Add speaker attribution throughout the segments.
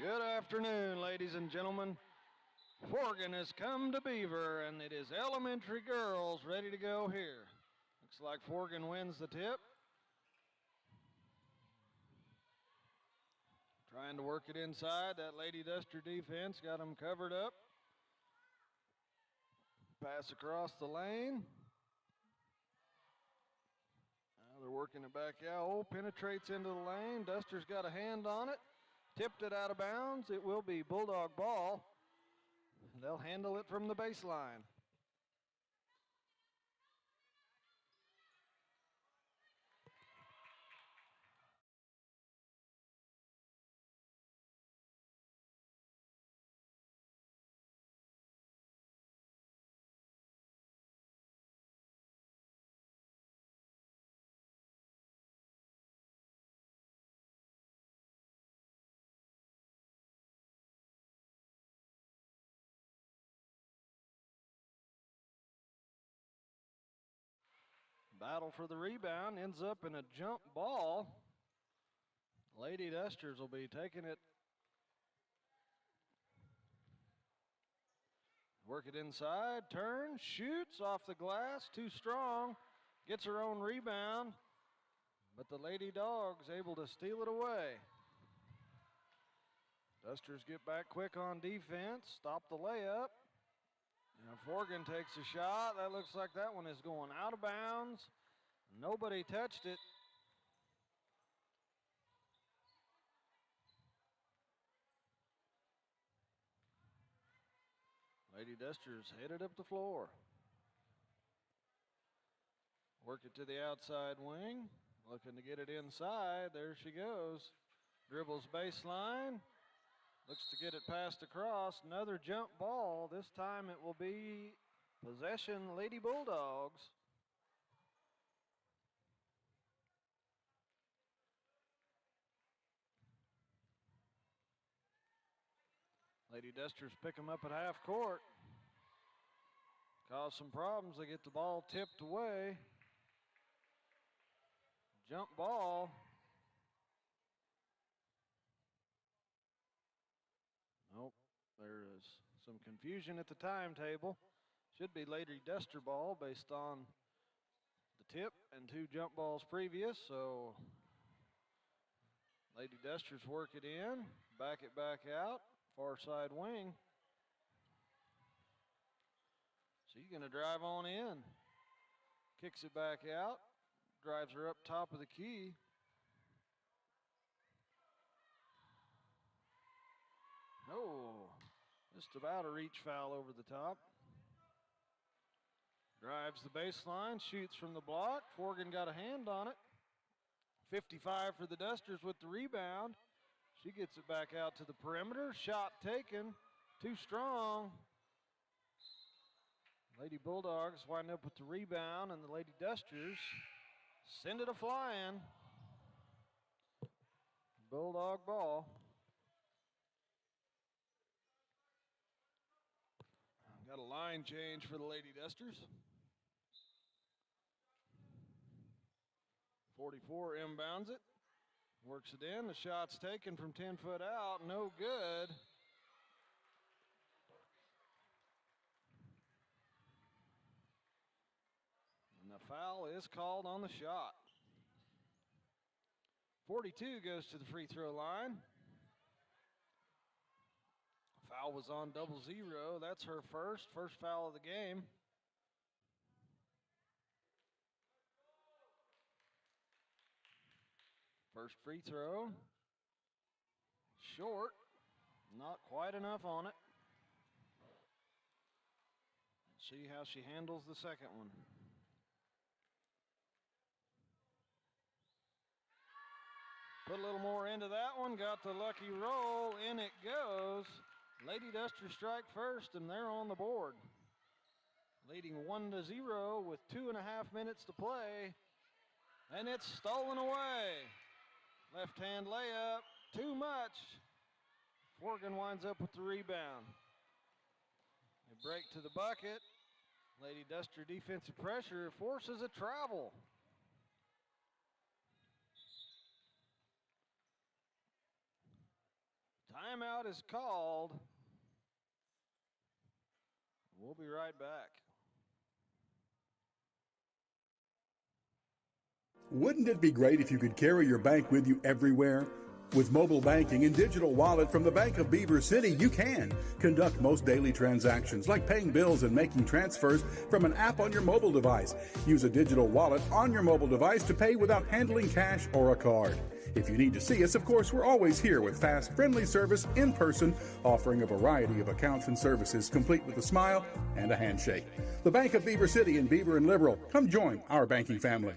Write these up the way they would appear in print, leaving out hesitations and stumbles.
Speaker 1: Good afternoon, ladies and gentlemen. Forgan has come to Beaver, and it is elementary girls ready to go here. Looks like Forgan wins the tip. Trying to work it inside. That Lady Duster defense got them covered up. Pass across the lane. Now they're working it back out. Oh, penetrates into the lane. Duster's got a hand on it. Tipped it out of bounds. It will be Bulldog ball. They'll handle it from the baseline. Battle for the rebound ends up in a jump ball. Lady Dusters will be taking it. Work it inside, turns, shoots off the glass, too strong. Gets her own rebound, but the Lady Dogs able to steal it away. Dusters get back quick on defense, stop the layup. Now Forgan takes a shot. That looks like that one is going out of bounds. Nobody touched it. Lady Dusters headed up the floor. Work it to the outside wing. Looking to get it inside. There she goes. Dribbles baseline. Looks to get it passed across. Another jump ball. This time it will be possession Lady Bulldogs. Lady Dusters pick them up at half court. Cause some problems. They get the ball tipped away. Jump ball. Nope, there is some confusion at the timetable. Should be Lady Duster ball based on the tip and 2 jump balls previous, so Lady Dusters work it in, back it back out, far side wing. She's gonna drive on in, kicks it back out, drives her up top of the key. Oh, just about a reach foul over the top. Drives the baseline, shoots from the block. Forgan got a hand on it. 55 for the Dusters with the rebound. She gets it back out to the perimeter. Shot taken, too strong. Lady Bulldogs wind up with the rebound, and the Lady Dusters send it a-flying. Bulldog ball. Got a line change for the Lady Dusters. 44 inbounds it. Works it in. The shot's taken from 10 foot out. No good. And the foul is called on the shot. 42 goes to the free throw line. Foul was on 00. That's her first foul of the game. First free throw. Short. Not quite enough on it. Let's see how she handles the second one. Put a little more into that one. Got the lucky roll. In it goes. Lady Duster strike first, and they're on the board. Leading 1-0 with 2.5 minutes to play. And it's stolen away. Left-hand layup, too much. Forgan winds up with the rebound. They break to the bucket. Lady Duster defensive pressure forces a travel. Timeout is called. We'll be right back.
Speaker 2: Wouldn't it be great if you could carry your bank with you everywhere? With mobile banking and digital wallet from the Bank of Beaver City, you can conduct most daily transactions like paying bills and making transfers from an app on your mobile device. Use a digital wallet on your mobile device to pay without handling cash or a card. If you need to see us, of course, we're always here with fast, friendly service in person, offering a variety of accounts and services, complete with a smile and a handshake. The Bank of Beaver City in Beaver and Liberal. Come join our banking family.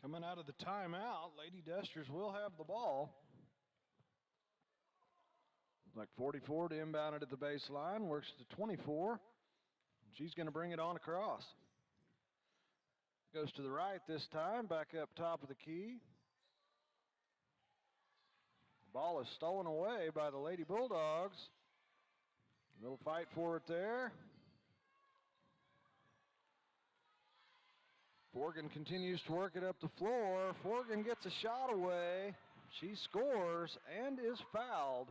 Speaker 1: Coming out of the timeout, Lady Dusters will have the ball. Like 44 to inbound it at the baseline, works to 24. She's going to bring it on across. Goes to the right this time, back up top of the key. The ball is stolen away by the Lady Bulldogs. A little fight for it there. Forgan continues to work it up the floor. Forgan gets a shot away. She scores and is fouled.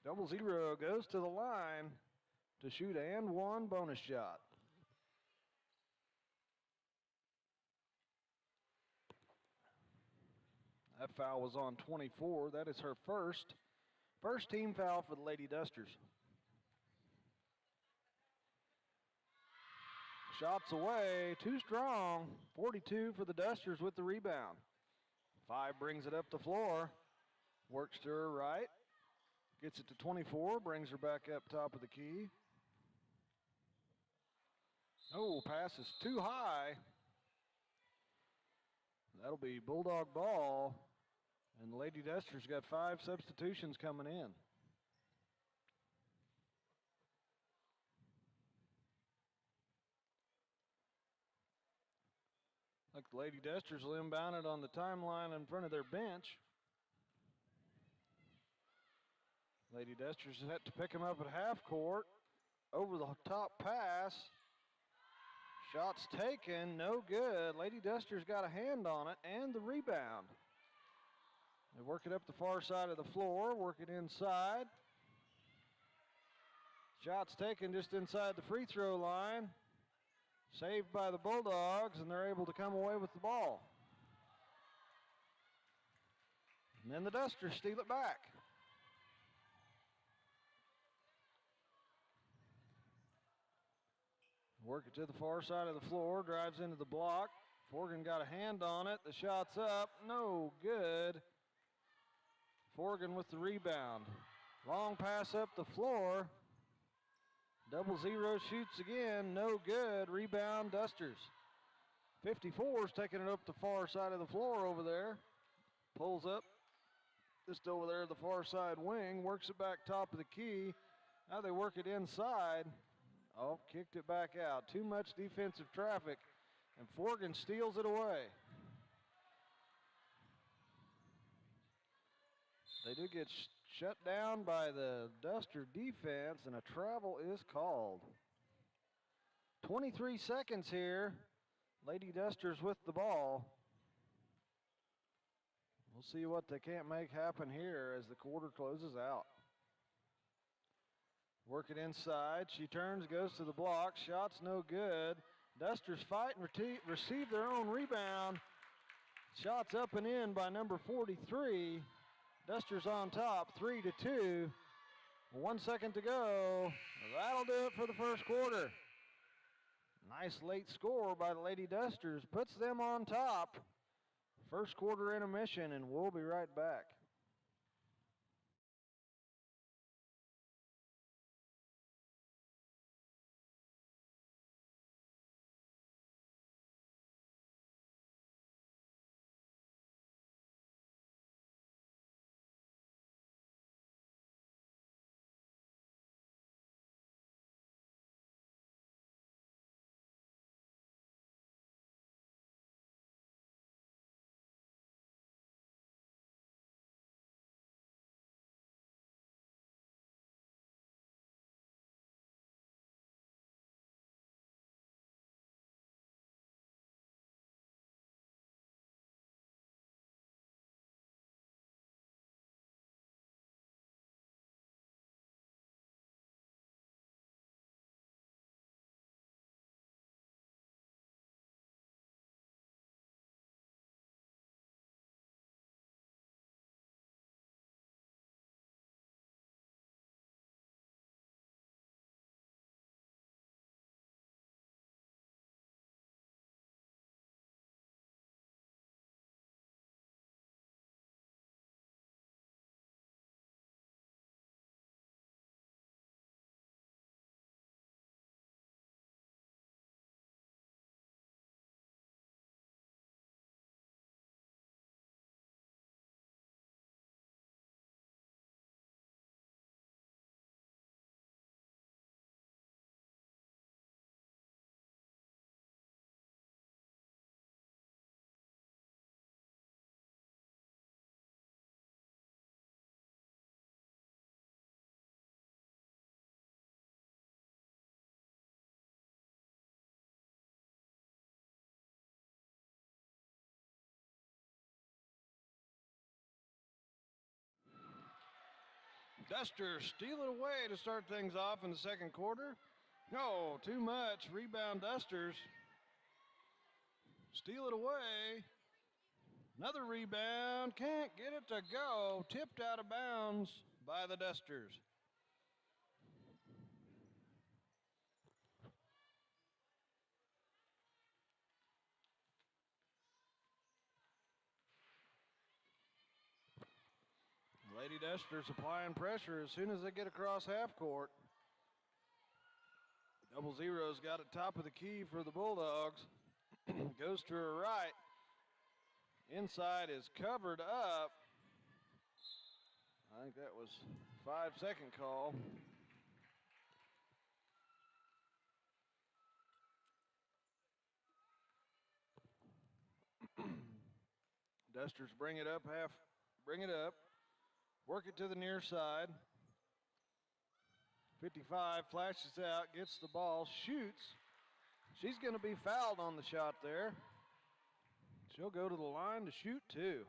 Speaker 1: 0-0 goes to the line to shoot and one bonus shot. That foul was on 24. That is her first team foul for the Lady Dusters. Shots away, too strong. 42 for the Dusters with the rebound. 5 brings it up the floor. Works to her right. Gets it to 24, brings her back up top of the key. Oh, pass is too high. That'll be Bulldog ball. And the Lady Dusters got 5 substitutions coming in. Like the Lady Dusters will inbound it on the timeline in front of their bench. Lady Dusters had to pick them up at half court. Over the top pass. Shots taken, no good. Lady Dusters got a hand on it and the rebound. They work it up the far side of the floor, work it inside. Shots taken just inside the free throw line. Saved by the Bulldogs, and they're able to come away with the ball. And then the Dusters steal it back. Work it to the far side of the floor, drives into the block. Forgan got a hand on it. The shot's up, no good. Forgan with the rebound. Long pass up the floor. 0-0 shoots again, no good. Rebound Dusters. 54's taking it up the far side of the floor over there. Pulls up just over there the far side wing, works it back top of the key. Now they work it inside. Oh, kicked it back out. Too much defensive traffic, and Forgan steals it away. They do get shut down by the Duster defense, and a travel is called. 23 seconds here. Lady Dusters with the ball. We'll see what they can't make happen here as the quarter closes out. Work it inside. She turns, goes to the block. Shot's no good. Dusters fight and receive their own rebound. Shots up and in by number 43. Dusters on top, 3-2. 1 second to go. That'll do it for the first quarter. Nice late score by the Lady Dusters. Puts them on top. First quarter intermission, and we'll be right back. Dusters steal it away to start things off in the second quarter. No, too much. Rebound Dusters. Steal it away. Another rebound. Can't get it to go. Tipped out of bounds by the Dusters. Lady Dusters applying pressure as soon as they get across half court. 0-0's got it top of the key for the Bulldogs. Goes to her right. Inside is covered up. I think that was 5-second call. Dusters bring it up. Work it to the near side. 55 flashes out, gets the ball, shoots. She's going to be fouled on the shot there. She'll go to the line to shoot two.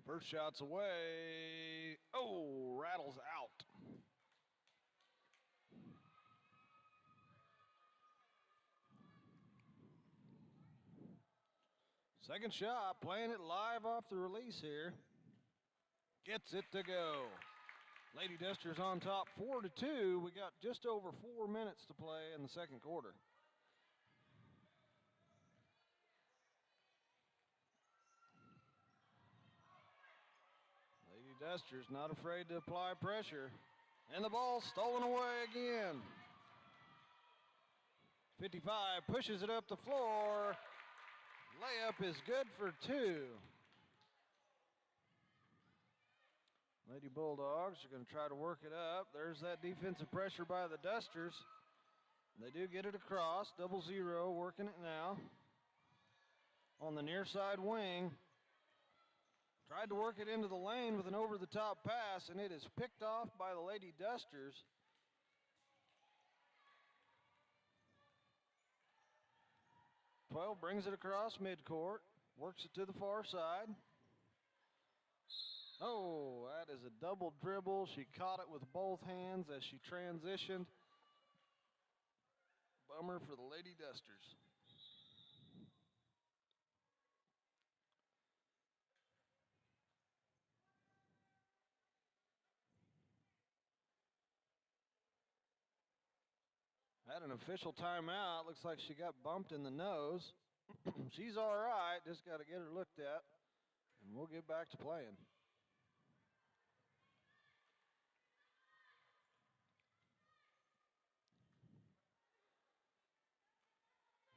Speaker 1: First shot's away. Oh, rattles out. Second shot, playing it live off the release here. Gets it to go. Lady Dusters on top 4-2. We got just over 4 minutes to play in the second quarter. Lady Dusters not afraid to apply pressure. And the ball stolen away again. 55 pushes it up the floor. Layup is good for two. Lady Bulldogs are going to try to work it up. There's that defensive pressure by the Dusters. They do get it across. 0-0 working it now. On the near side wing. Tried to work it into the lane with an over-the-top pass, and it is picked off by the Lady Dusters. Twelve brings it across midcourt, works it to the far side. Oh, that is a double dribble. She caught it with both hands as she transitioned. Bummer for the Lady Dusters. Had an official timeout. Looks like she got bumped in the nose. She's all right. Just got to get her looked at, and we'll get back to playing.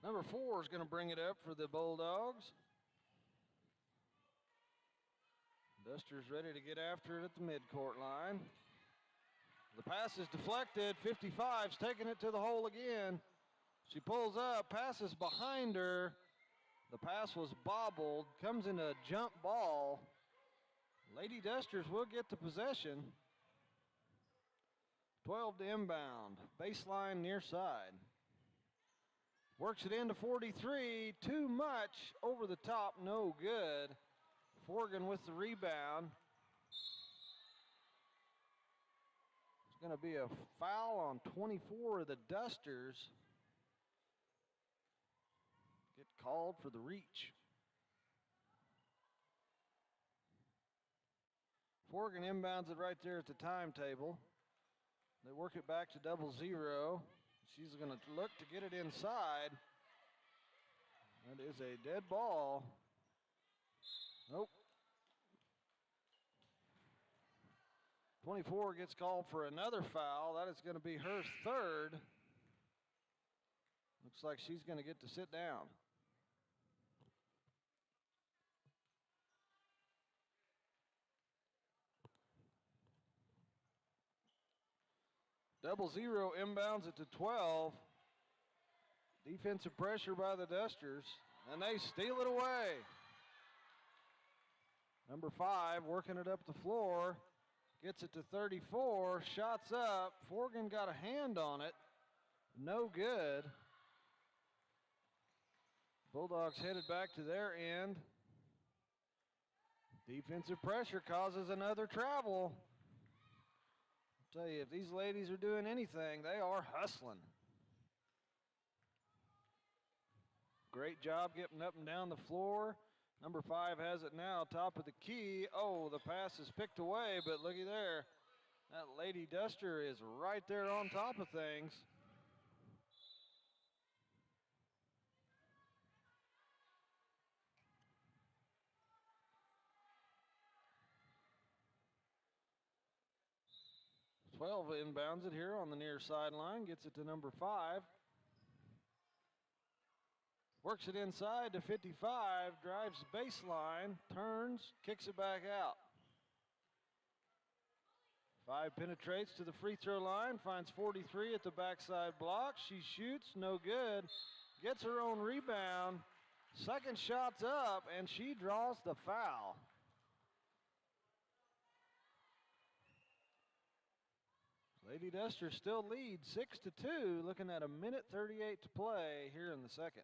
Speaker 1: Number 4 is going to bring it up for the Bulldogs. Dusters ready to get after it at the midcourt line. The pass is deflected. 55's taking it to the hole again. She pulls up, passes behind her. The pass was bobbled, comes into a jump ball. Lady Dusters will get the possession. 12 to inbound, baseline near side. Works it into 43, too much, over the top, no good. Forgan with the rebound. It's going to be a foul on 24 of the Dusters. Get called for the reach. Forgan inbounds it right there at the timetable. They work it back to 0-0. She's going to look to get it inside. That is a dead ball. Nope. 24 gets called for another foul. That is going to be her third. Looks like she's going to get to sit down. Double zero inbounds it to 12. Defensive pressure by the Dusters, and they steal it away. Number 5 working it up the floor. Gets it to 34. Shots up. Forgan got a hand on it. No good. Bulldogs headed back to their end. Defensive pressure causes another travel. I'll tell you, if these ladies are doing anything, they are hustling. Great job getting up and down the floor. Number 5 has it now, top of the key. Oh, the pass is picked away, but looky there. That Lady Duster is right there on top of things. Twelve inbounds it here on the near sideline, gets it to number 5. Works it inside to 55, drives baseline, turns, kicks it back out. 5 penetrates to the free throw line, finds 43 at the backside block. She shoots, no good. Gets her own rebound. Second shot's up, and she draws the foul. Lady Duster still leads 6-2, looking at 1:38 to play here in the second.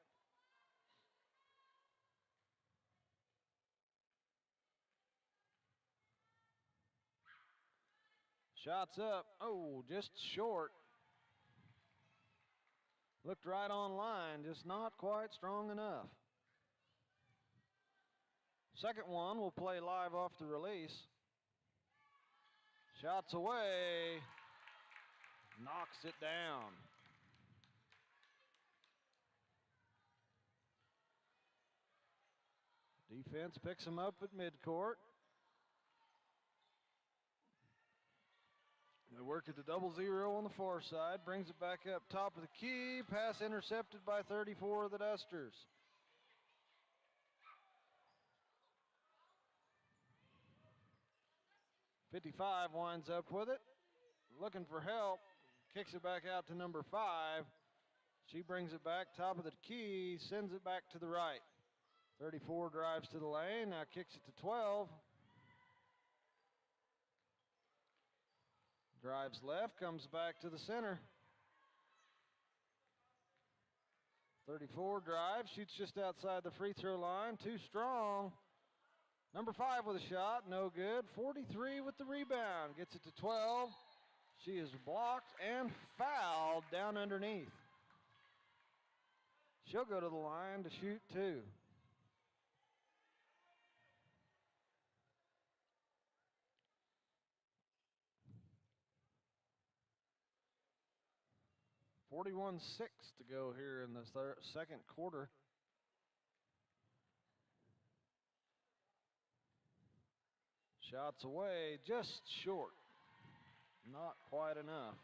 Speaker 1: Shots up, oh, just short. Looked right on line, just not quite strong enough. Second one will play live off the release. Shots away, knocks it down. Defense picks him up at midcourt. They work at the 0-0 on the far side, brings it back up top of the key. Pass intercepted by 34 of the Dusters. .55 winds up with it, looking for help, kicks it back out to number 5. She brings it back top of the key, sends it back to the right. 34 drives to the lane, now kicks it to 12. Drives left, comes back to the center. 34 drives, shoots just outside the free throw line, too strong. Number 5 with a shot, no good. 43 with the rebound, gets it to 12. She is blocked and fouled down underneath. She'll go to the line to shoot 2. .41-6 to go here in the second quarter. Shots away, just short. Not quite enough.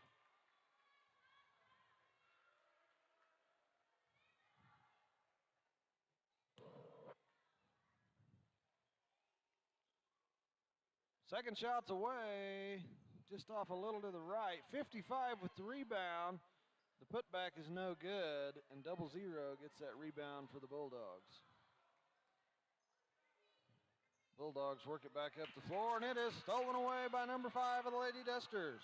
Speaker 1: Second shot's away, just off a little to the right. 55 with the rebound. The putback is no good, and 0-0 gets that rebound for the Bulldogs. Bulldogs work it back up the floor, and it is stolen away by number 5 of the Lady Dusters.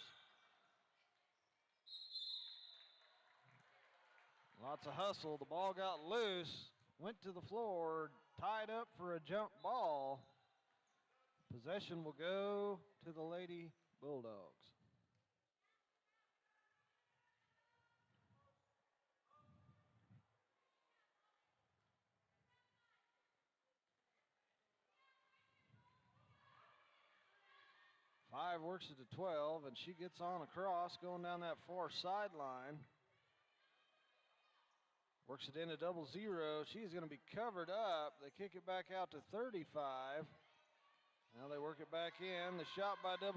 Speaker 1: Lots of hustle. The ball got loose, went to the floor, tied up for a jump ball. Possession will go to the Lady Bulldogs. Five works it to 12, and she gets on across, going down that far sideline. Works it into 0-0. She's going to be covered up. They kick it back out to 35. Now they work it back in. The shot by 0-0,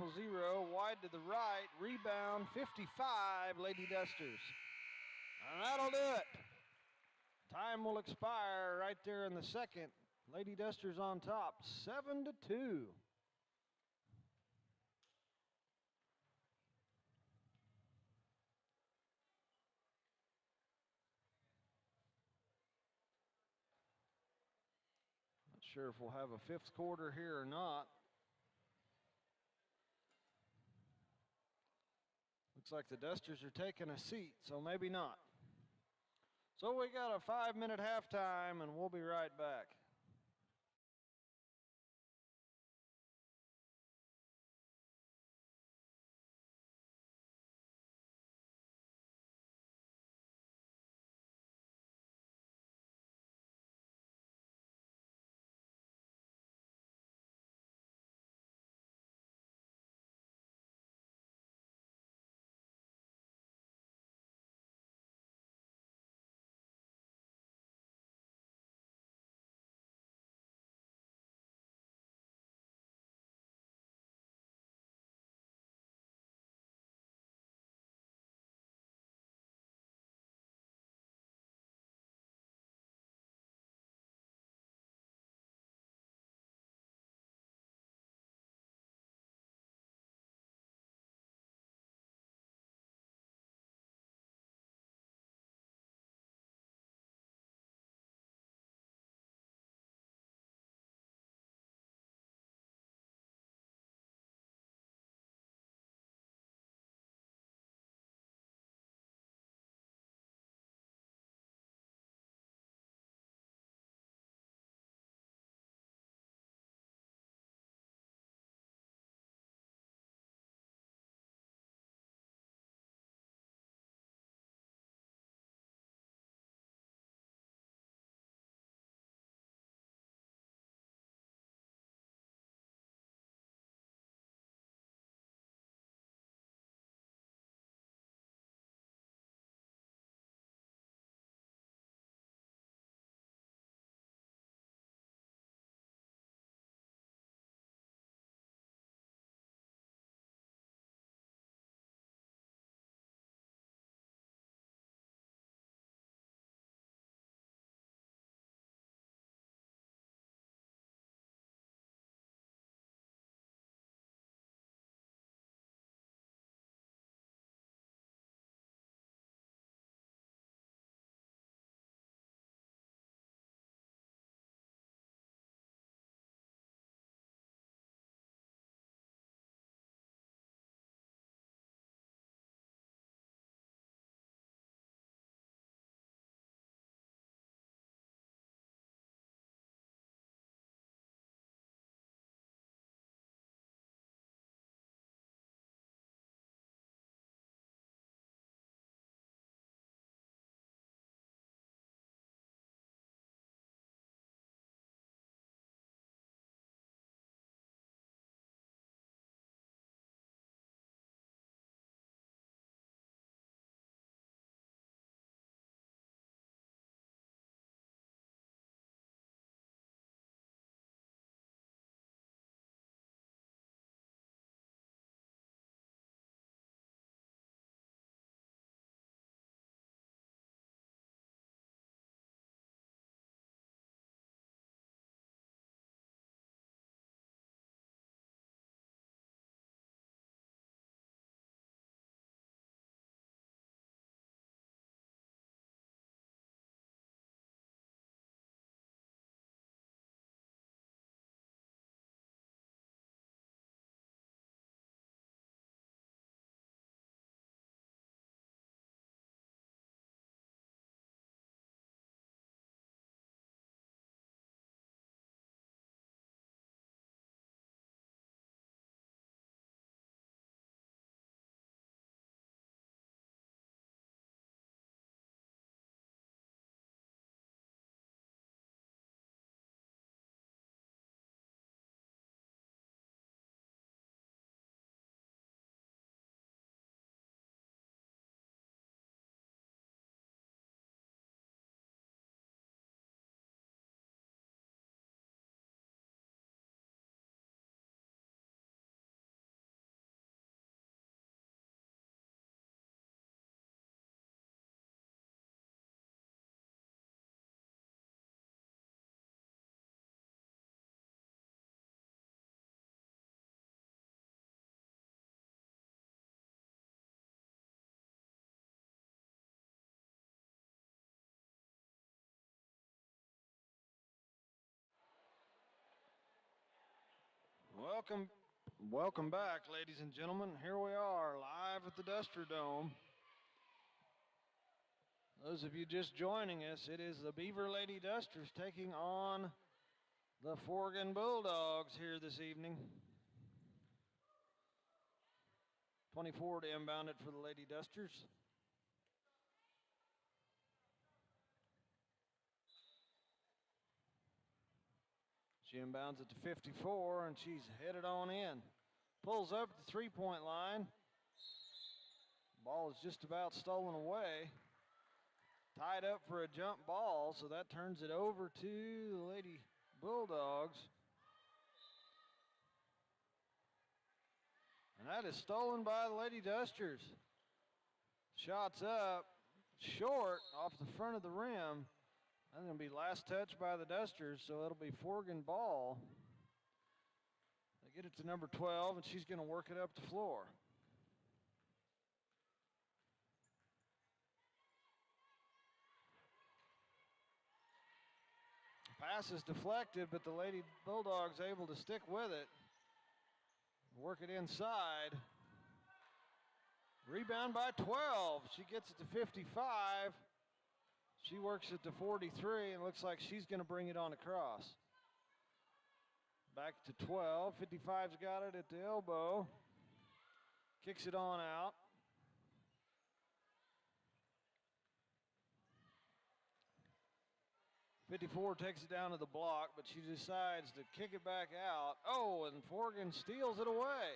Speaker 1: wide to the right. Rebound, 55, Lady Dusters. And that'll do it. Time will expire right there in the second. Lady Dusters on top, 7-2. Sure if we'll have a fifth quarter here or not. Looks like the Dusters are taking a seat, so maybe not. So we got a 5-minute halftime, and we'll be right back. Welcome back, ladies and gentlemen. Here we are, live at the Duster Dome. Those of you just joining us, it is the Beaver Lady Dusters taking on the Forgan Bulldogs here this evening. 24 to inbound it for the Lady Dusters. She inbounds it to 54, and she's headed on in. Pulls up the three-point line. Ball is just about stolen away. Tied up for a jump ball, so that turns it over to the Lady Bulldogs. And that is stolen by the Lady Dusters. Shots up, short, off the front of the rim. That's going to be last touch by the Dusters, so it'll be Forgan ball. They get it to number 12, and she's going to work it up the floor. Pass is deflected, but the Lady Bulldogs able to stick with it. Work it inside. Rebound by 12. She gets it to 55. She works it to 43, and looks like she's going to bring it on across. Back to 12. 55's got it at the elbow. Kicks it on out. '54 takes it down to the block, but she decides to kick it back out. Oh, and Forgan steals it away.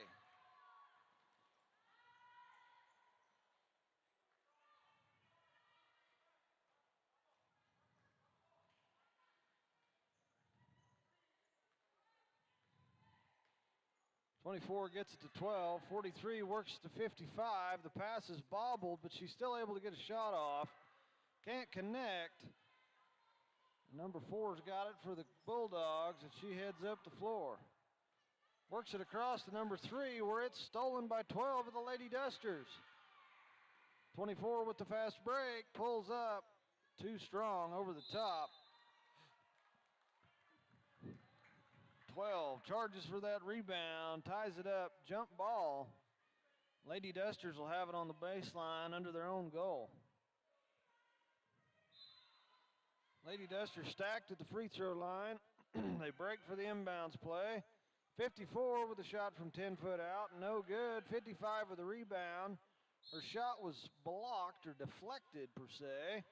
Speaker 1: '24 gets it to 12. 43 works to 55. The pass is bobbled, but she's still able to get a shot off. Can't connect. Number 4's got it for the Bulldogs, and she heads up the floor. Works it across to number 3, where it's stolen by 12 of the Lady Dusters. 24 with the fast break, pulls up, too strong over the top. 12 charges for that rebound, ties it up, jump ball. Lady Dusters will have it on the baseline under their own goal. Lady Dusters stacked at the free throw line. They break for the inbounds play. 54 with a shot from 10 foot out, no good. 55 with a rebound. Her shot was blocked or deflected per se.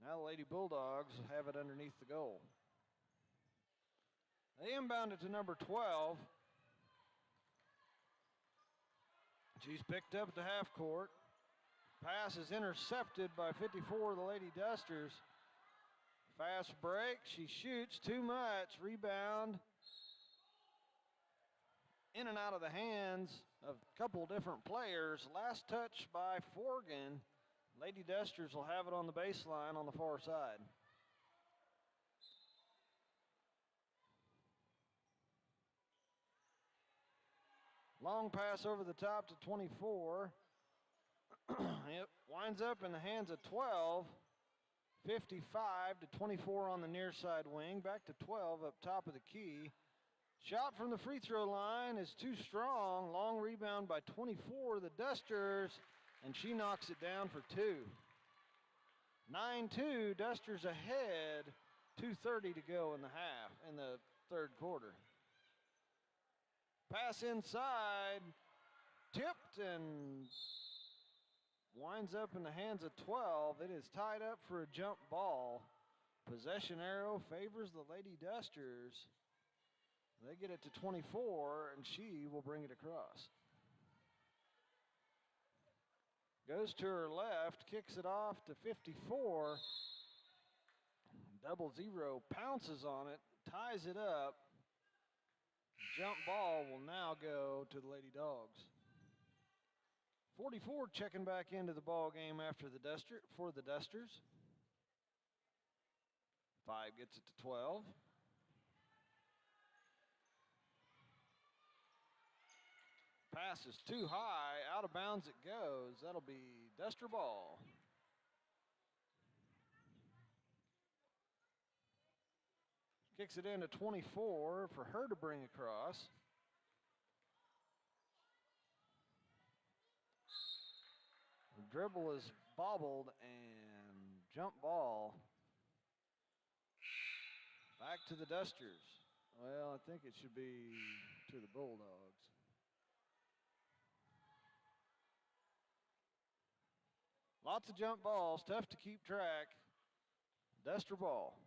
Speaker 1: Now the Lady Bulldogs have it underneath the goal. They inbound it to number 12. She's picked up at the half court. Pass is intercepted by 54 of the Lady Dusters. Fast break, she shoots too much. Rebound in and out of the hands of a couple different players. Last touch by Forgan. Lady Dusters will have it on the baseline on the far side. Long pass over the top to 24. It winds up in the hands of 12. 55 to 24 on the near side wing. Back to 12 up top of the key. Shot from the free throw line is too strong. Long rebound by 24 of the Dusters, and she knocks it down for 2. 9-2, Dusters ahead. 2:30 to go in the third quarter. Pass inside, tipped and winds up in the hands of 12. It is tied up for a jump ball. Possession arrow favors the Lady Dusters. They get it to 24, and she will bring it across. Goes to her left, kicks it off to 54. 0-0, pounces on it, ties it up. Jump ball will now go to the Lady Dogs. 44 checking back into the ball game after the Dusters. 5 gets it to 12. Pass is too high, out of bounds it goes. That'll be Duster ball. Kicks it into 24 for her to bring across. The dribble is bobbled and jump ball. Back to the Dusters. Well, I think it should be to the Bulldogs. Lots of jump balls, tough to keep track. Duster ball.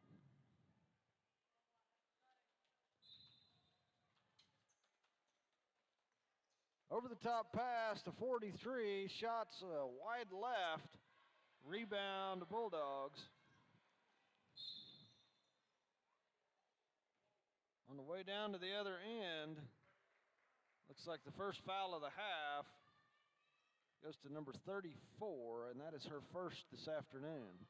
Speaker 1: Over the top pass to 43, shots wide left. Rebound Bulldogs. On the way down to the other end, looks like the first foul of the half goes to number 34, and that is her first this afternoon.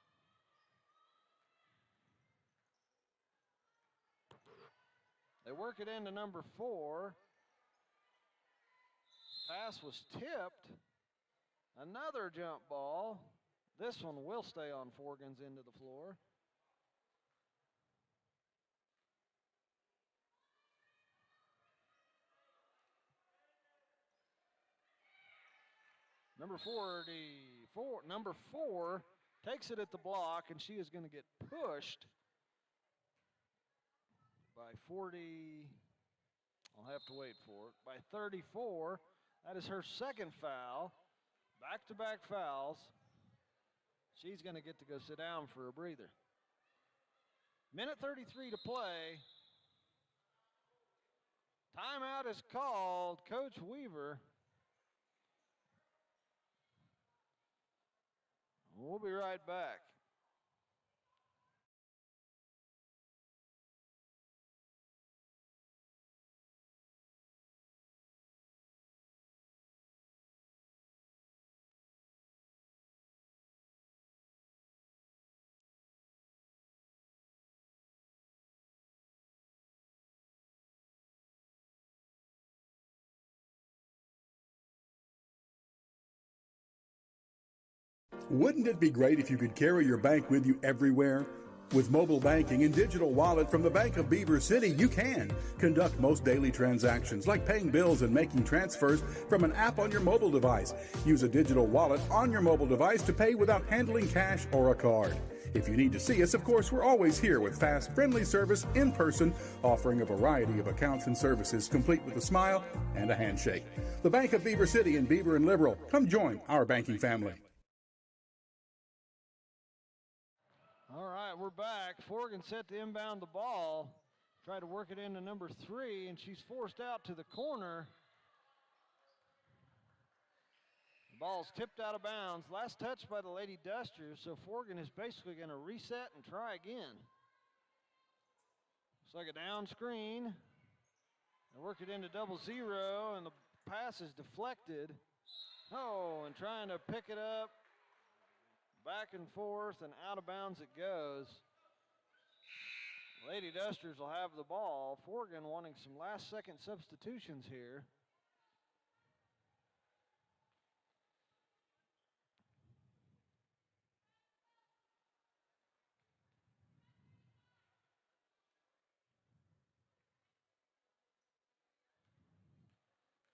Speaker 1: They work it into number 4. Pass was tipped. Another jump ball. This one will stay on Forgan's end of the floor. Number 4 takes it at the block, and she is going to get pushed by 40. I'll have to wait for it. By 34. That is her second foul. Back-to-back fouls. She's going to get to go sit down for a breather. Minute 33 to play. Timeout is called. Coach Weaver. We'll be right back.
Speaker 2: Wouldn't it be great if you could carry your bank with you everywhere? With mobile banking and digital wallet from the Bank of Beaver City, you can conduct most daily transactions like paying bills and making transfers from an app on your mobile device. Use a digital wallet on your mobile device to pay without handling cash or a card. If you need to see us, of course, we're always here with fast, friendly service in person, offering a variety of accounts and services complete with a smile and a handshake. The Bank of Beaver City in Beaver and Liberal. Come join our banking family.
Speaker 1: All right, we're back. Forgan set to inbound the ball. Try to work it into number 3, and she's forced out to the corner. The ball's tipped out of bounds. Last touch by the Lady Dusters, so Forgan is basically going to reset and try again. Looks like a down screen. They work it into 0-0, and the pass is deflected. Oh, and trying to pick it up. Back and forth and out of bounds it goes. Lady Dusters will have the ball. Forgan wanting some last-second substitutions here.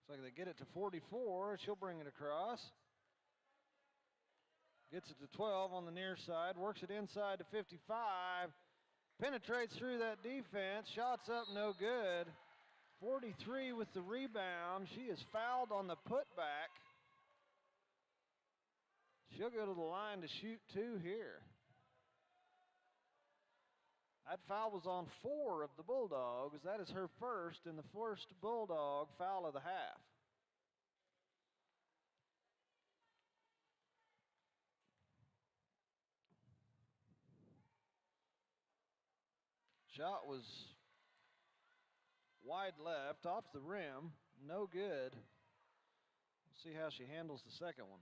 Speaker 1: Looks like they get it to 44. She'll bring it across. Gets it to 12 on the near side. Works it inside to 55. Penetrates through that defense. Shots up, no good. 43 with the rebound. She is fouled on the putback. She'll go to the line to shoot 2 here. That foul was on 4 of the Bulldogs. That is her first and the first Bulldog foul of the half. Shot was wide left, off the rim, no good. We'll see how she handles the second one.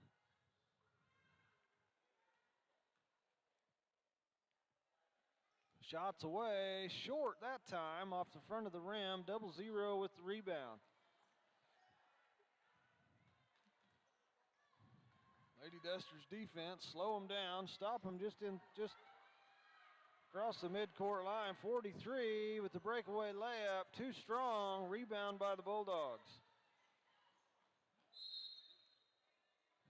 Speaker 1: Shots away, short that time, off the front of the rim, 0-0 with the rebound. Lady Dusters defense, slow them down, stop them just Across the midcourt line, 43 with the breakaway layup. Too strong. Rebound by the Bulldogs.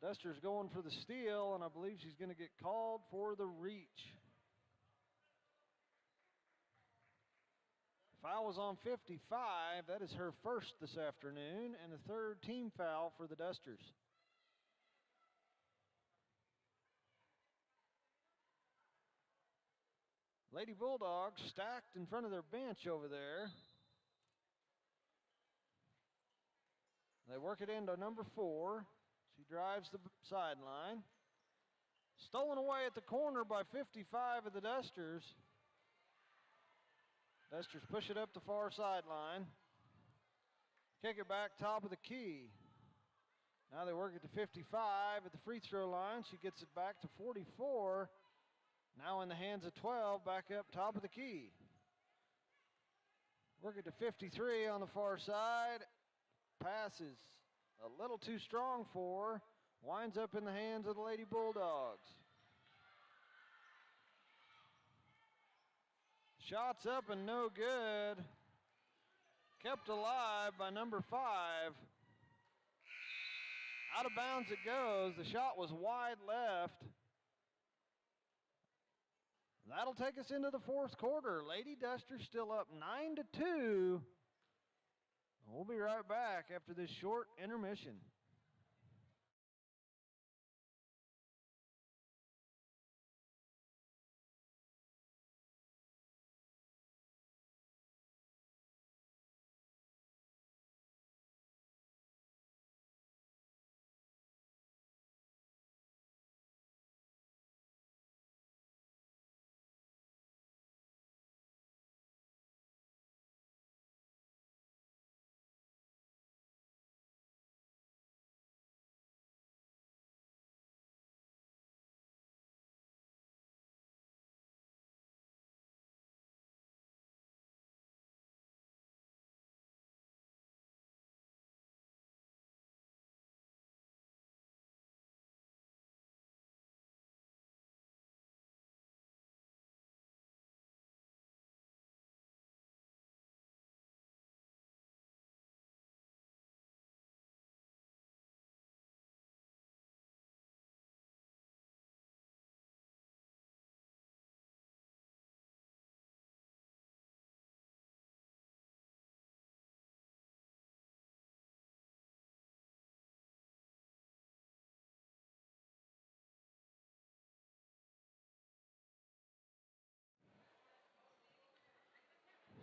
Speaker 1: Duster's going for the steal, and I believe she's going to get called for the reach. Foul was on 55. That is her first this afternoon, and the third team foul for the Dusters. Lady Bulldogs stacked in front of their bench over there. They work it into number 4. She drives the sideline. Stolen away at the corner by 55 of the Dusters. Dusters push it up the far sideline. Kick it back top of the key. Now they work it to 55 at the free throw line. She gets it back to 44. Now in the hands of 12, back up top of the key. Work it to 53 on the far side. Pass is a little too strong for her. Winds up in the hands of the Lady Bulldogs. Shots up and no good. Kept alive by number 5. Out of bounds it goes. The shot was wide left. That'll take us into the fourth quarter. Lady Dusters still up 9-2. We'll be right back after this short intermission.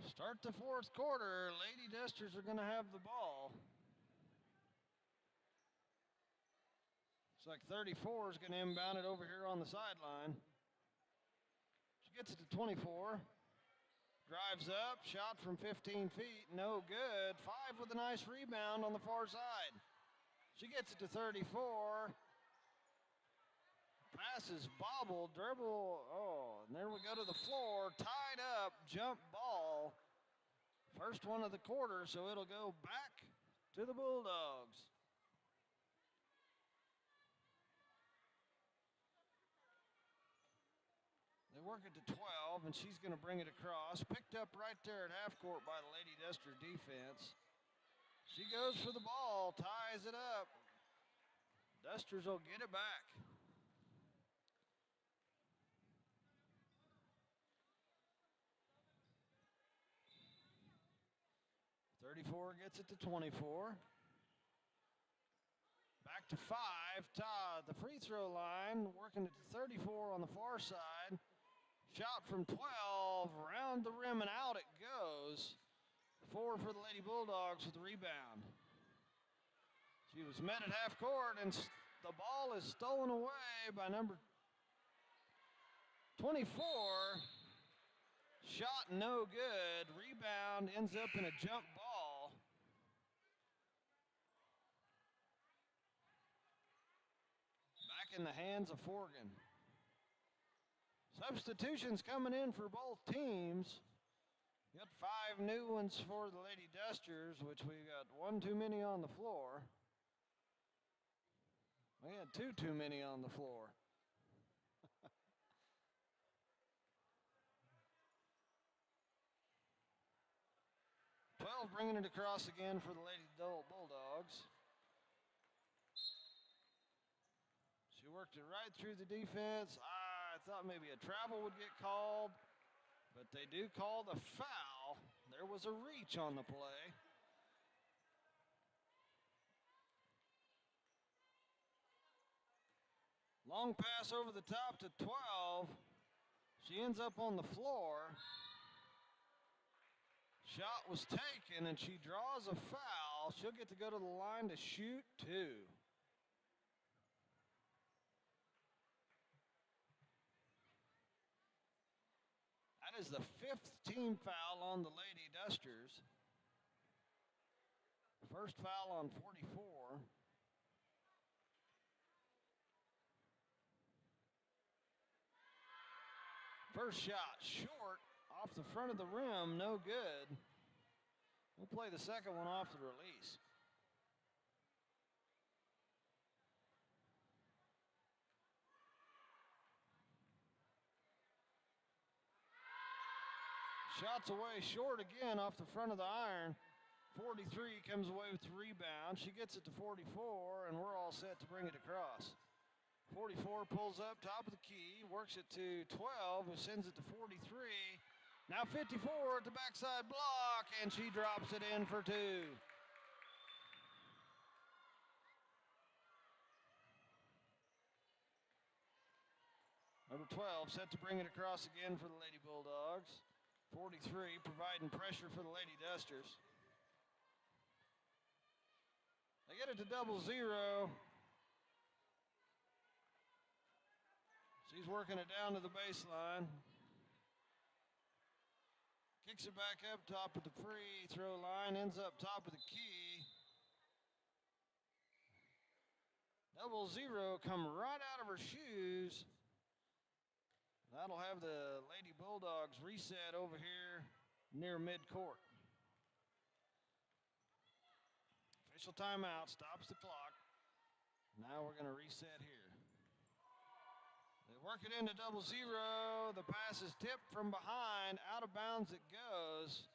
Speaker 1: Start the fourth quarter. Lady Dusters are going to have the ball. Looks like 34 is going to inbound it over here on the sideline. She gets it to 24. Drives up, shot from 15 feet, no good. 5 with a nice rebound on the far side. She gets it to 34. Pass is bobbled, dribble, and there we go to the floor. Tied up, jump ball. First one of the quarter, so it'll go back to the Bulldogs. They work it to 12, and she's going to bring it across. Picked up right there at half court by the Lady Duster defense. She goes for the ball, ties it up. Dusters will get it back. 34 gets it to 24. Back to 5. Todd, the free throw line, working it to 34 on the far side. Shot from 12, around the rim and out it goes. 4 for the Lady Bulldogs with the rebound. She was met at half court, and the ball is stolen away by number 24. Shot no good. Rebound ends up in a jump ball. Back in the hands of Forgan. Substitutions coming in for both teams. We got 5 new ones for the Lady Dusters, which we got 1 too many on the floor. We had 2 too many on the floor. 12, bringing it across again for the Lady Bulldogs. She worked it right through the defense. I thought maybe a travel would get called, but they do call the foul. There was a reach on the play. Long pass over the top to 12. She ends up on the floor. Shot was taken, and she draws a foul. She'll get to go to the line to shoot two. That is the 5th team foul on the Lady Dusters. First foul on 44. First shot short, off the front of the rim, no good. We'll play the second one off the release. Shots away short again off the front of the iron. 43 comes away with the rebound. She gets it to 44, and we're all set to bring it across. 44 pulls up top of the key, works it to 12, who sends it to 43. Now 54 at the backside block, and she drops it in for two. Number 12 set to bring it across again for the Lady Bulldogs. 43 providing pressure for the Lady Dusters. They get it to 0-0. She's working it down to the baseline. Kicks it back up top of the free throw line, ends up top of the key. 0-0 come right out of her shoes. That'll have the Lady Bulldogs reset over here near midcourt. Official timeout, stops the clock. Now we're gonna reset here. They work it into 0-0. The pass is tipped from behind. Out of bounds it goes.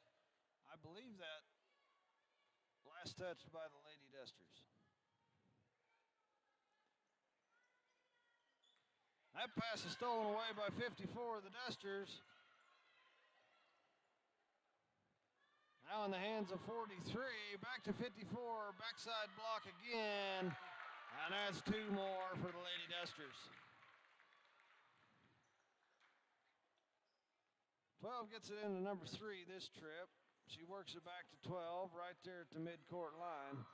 Speaker 1: I believe that last touched by the Lady Dusters. That pass is stolen away by 54 of the Dusters. Now in the hands of 43. Back to 54. Backside block again. And that's two more for the Lady Dusters. 12 gets it into number 3 this trip. She works it back to 12 right there at the midcourt line.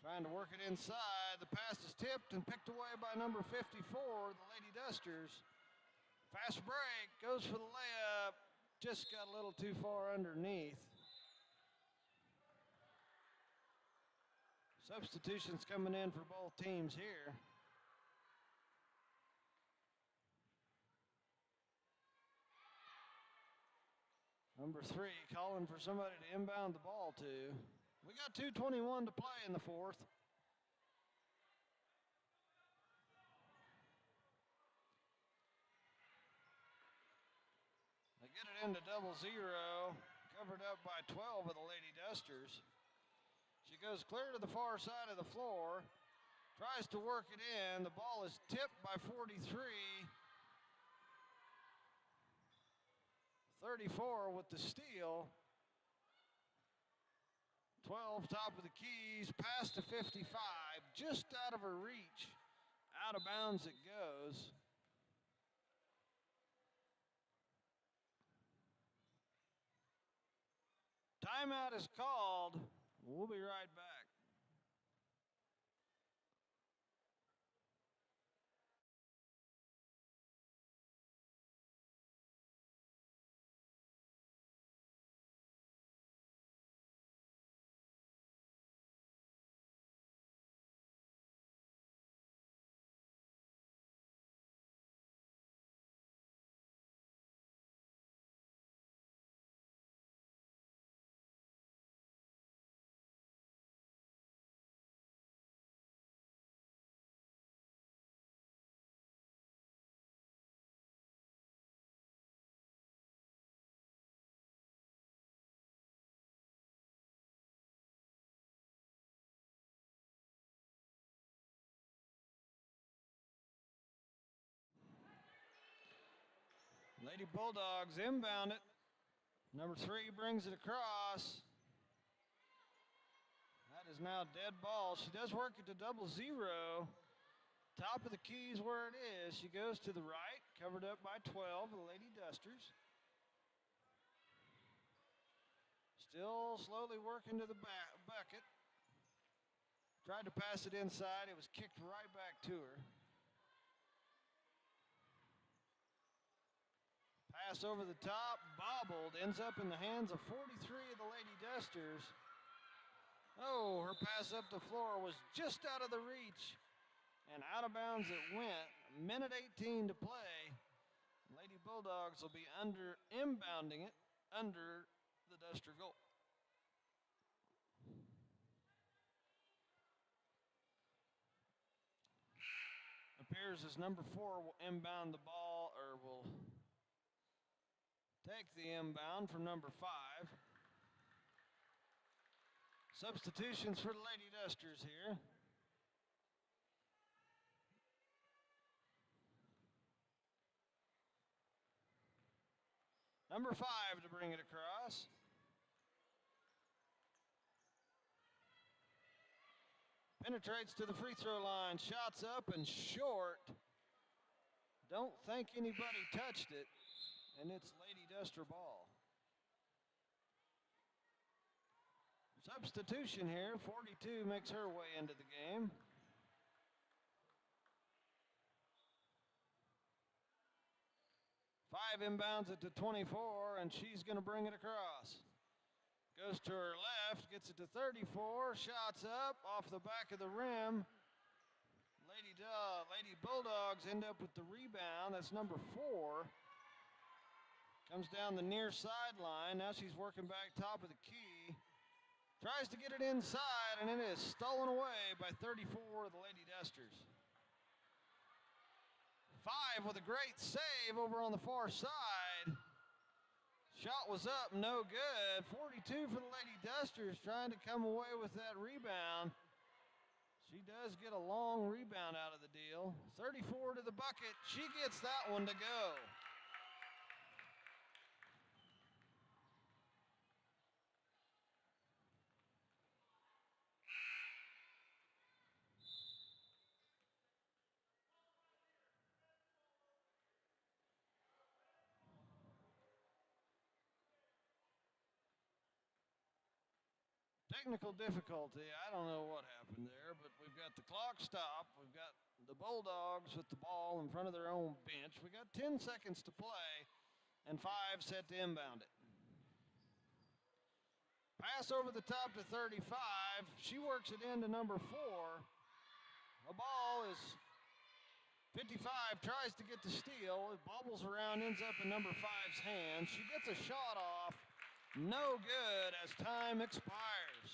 Speaker 1: Trying to work it inside. The pass is tipped and picked away by number 54, the Lady Dusters. Fast break, goes for the layup. Just got a little too far underneath. Substitutions coming in for both teams here. Number 3 calling for somebody to inbound the ball to. We got 2:21 to play in the fourth. They get it into 0-0, covered up by 12 of the Lady Dusters. She goes clear to the far side of the floor, tries to work it in. The ball is tipped by 43. 34 with the steal. 12 top of the keys, pass to 55, just out of her reach. Out of bounds it goes. Timeout is called. We'll be right back. Lady Bulldogs inbound it. Number 3 brings it across. That is now dead ball. She does work it to 0-0. Top of the keys where it is. She goes to the right, covered up by 12, the Lady Dusters. Still slowly working to the bucket. Tried to pass it inside. It was kicked right back to her. Pass over the top, bobbled, ends up in the hands of 43 of the Lady Dusters. Oh, her pass up the floor was just out of the reach, and out of bounds it went. A minute 18 to play. Lady Bulldogs will be inbounding it under the Duster goal. Appears as number 4 will inbound the ball, or will take the inbound from number 5. Substitutions for the Lady Dusters here. Number 5 to bring it across. Penetrates to the free throw line, shots up and short. Don't think anybody touched it, and it's Lady Duster ball. Substitution here, 42 makes her way into the game. Five inbounds it to 24, and she's going to bring it across. Goes to her left, gets it to 34, shots up, off the back of the rim. Lady Bulldogs end up with the rebound. That's number 4. Comes down the near sideline. Now she's working back top of the key. Tries to get it inside, and it is stolen away by 34 of the Lady Dusters. 5 with a great save over on the far side. Shot was up, no good. 42 for the Lady Dusters, trying to come away with that rebound. She does get a long rebound out of the deal. 34 to the bucket. She gets that one to go. Technical difficulty. I don't know what happened there, but we've got the clock stopped. We've got the Bulldogs with the ball in front of their own bench. We got 10 seconds to play and 5 set to inbound it. Pass over the top to 35. She works it into number 4. The ball is 55, tries to get the steal. It bobbles around, ends up in number 5's hands. She gets a shot off. No good as time expires.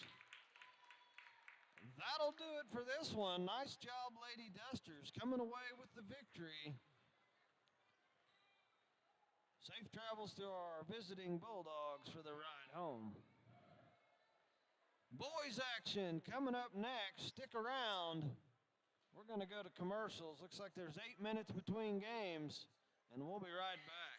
Speaker 1: That'll do it for this one. Nice job, Lady Dusters, coming away with the victory. Safe travels to our visiting Bulldogs for the ride home. Boys action coming up next. Stick around. We're going to go to commercials. Looks like there's 8 minutes between games, and we'll be right back.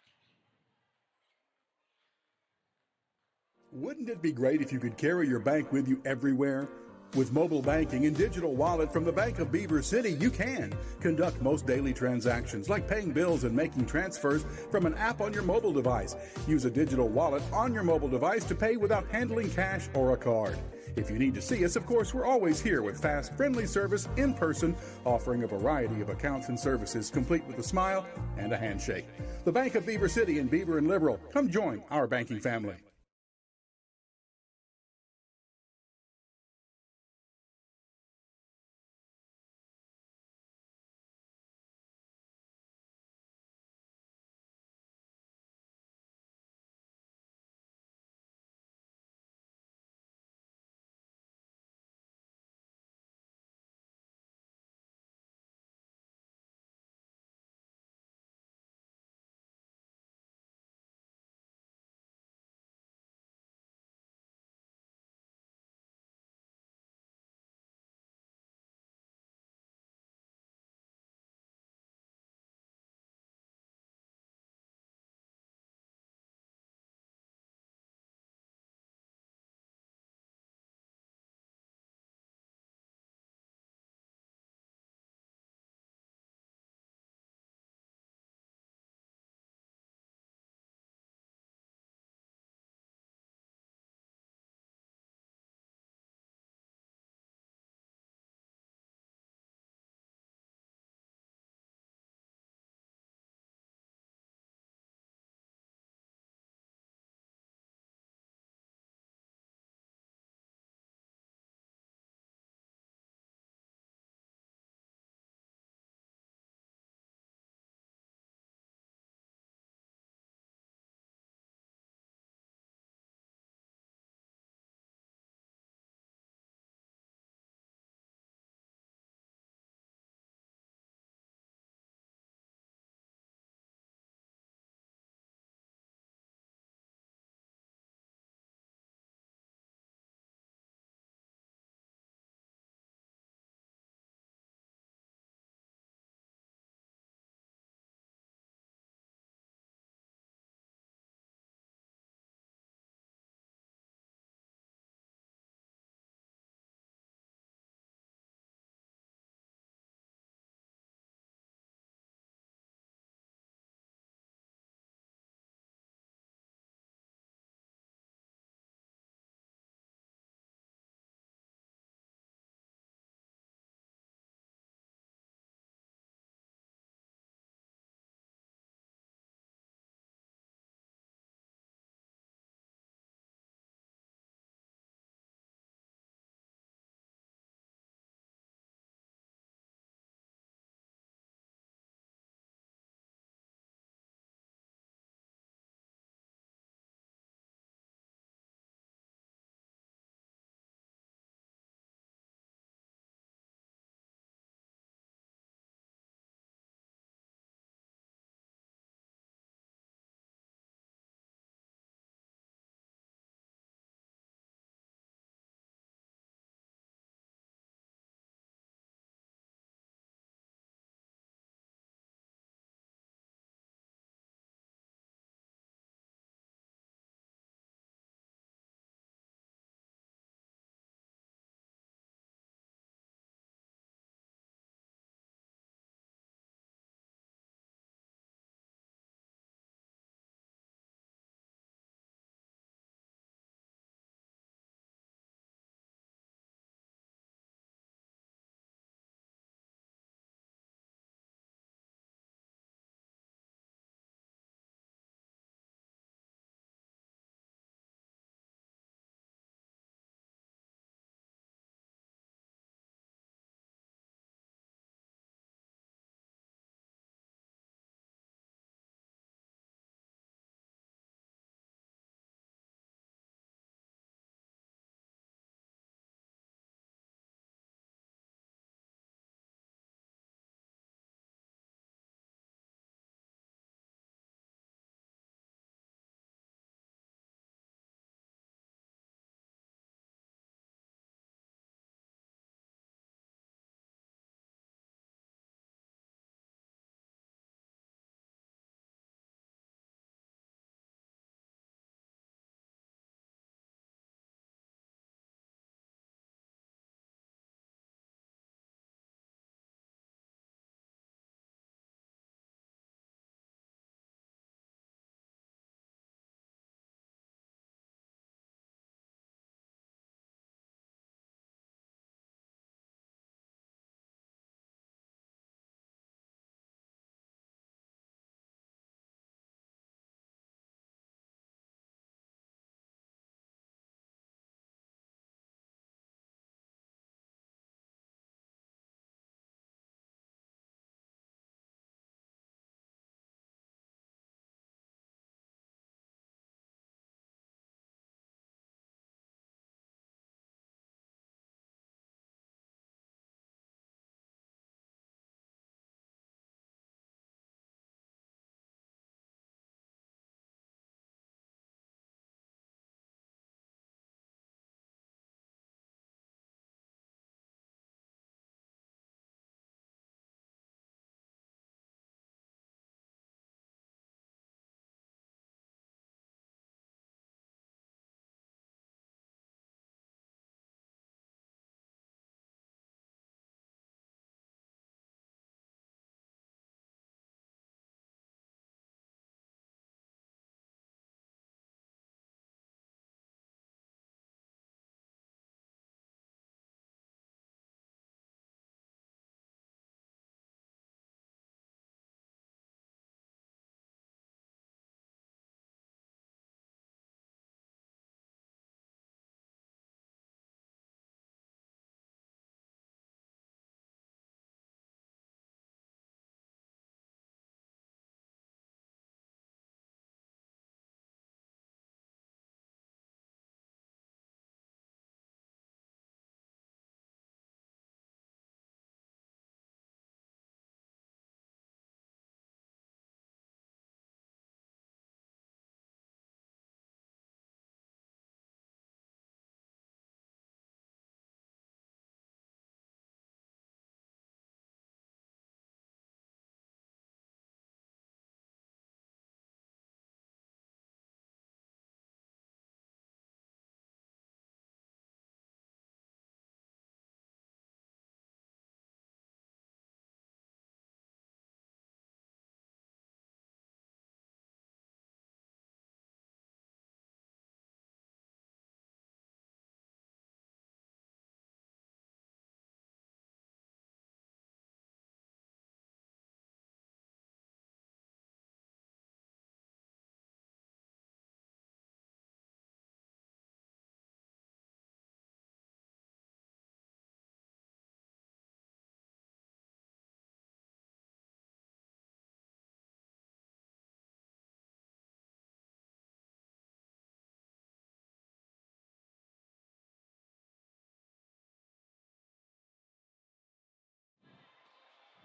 Speaker 2: Wouldn't it be great if you could carry your bank with you everywhere? With mobile banking and digital wallet from the Bank of Beaver City, you can conduct most daily transactions like paying bills and making transfers from an app on your mobile device. Use a digital wallet on your mobile device to pay without handling cash or a card. If you need to see us, of course, we're always here with fast, friendly service in person, offering a variety of accounts and services complete with a smile and a handshake. The Bank of Beaver City in Beaver and Liberal. Come join our banking family.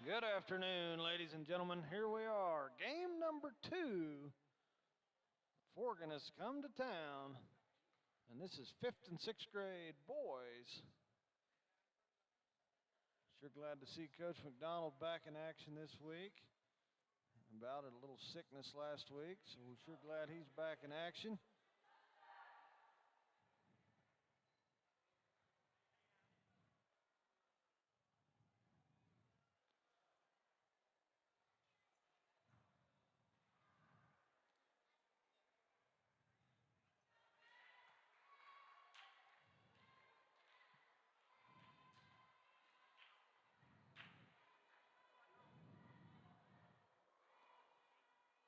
Speaker 1: Good afternoon, ladies and gentlemen. Here we are, game number 2. Forgan has come to town, and this is 5th and 6th grade boys. Sure glad to see Coach McDonald back in action this week. About a little sickness last week, so we're sure glad he's back in action.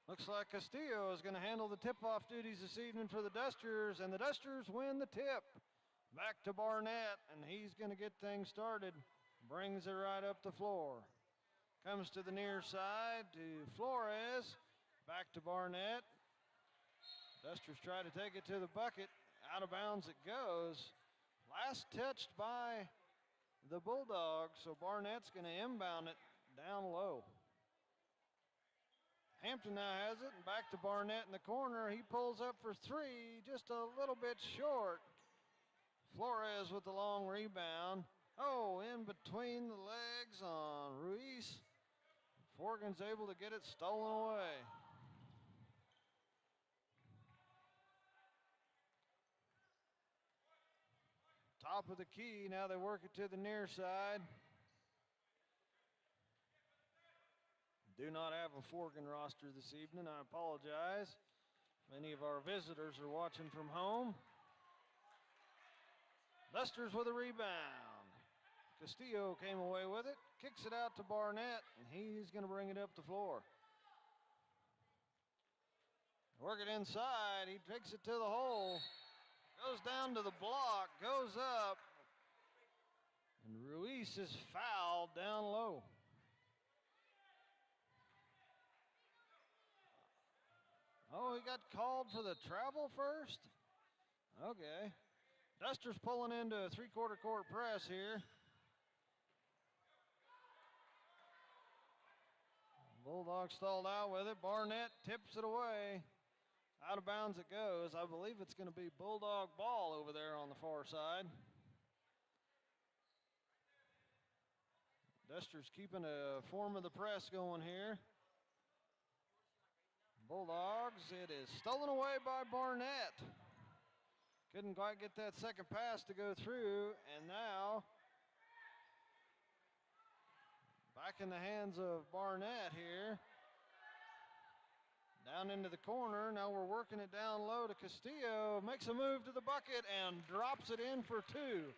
Speaker 1: Looks like Castillo is going to handle the tip-off duties this evening for the Dusters, and the Dusters win the tip. Back to Barnett, and he's going to get things started. Brings it right up the floor. Comes to the near side to Flores. Back to Barnett. Dusters try to take it to the bucket. Out of bounds it goes. Last touched by the Bulldogs, so Barnett's going to inbound it down low. Hampton now has it, and back to Barnett in the corner. He pulls up for 3, just a little bit short. Flores with the long rebound. Oh, in between the legs on Ruiz. Forgan's able to get it stolen away. Top of the key, now they work it to the near side. Do not have a Forgan roster this evening, I apologize. Many of our visitors are watching from home. Dusters with a rebound. Castillo came away with it, kicks it out to Barnett, and he's going to bring it up the floor. Work it inside, he takes it to the hole, goes down to the block, goes up, and Ruiz is fouled down low. Oh, he got called for the travel first? Okay. Dusters pulling into a 3/4 court press here. Bulldogs stalled out with it. Barnett tips it away. Out of bounds it goes. I believe it's going to be Bulldog ball over there on the far side. Dusters keeping a form of the press going here. Bulldogs, it is stolen away by Barnett. Couldn't quite get that second pass to go through, and now back in the hands of Barnett here. Down into the corner, now we're working it down low to Castillo, makes a move to the bucket and drops it in for 2.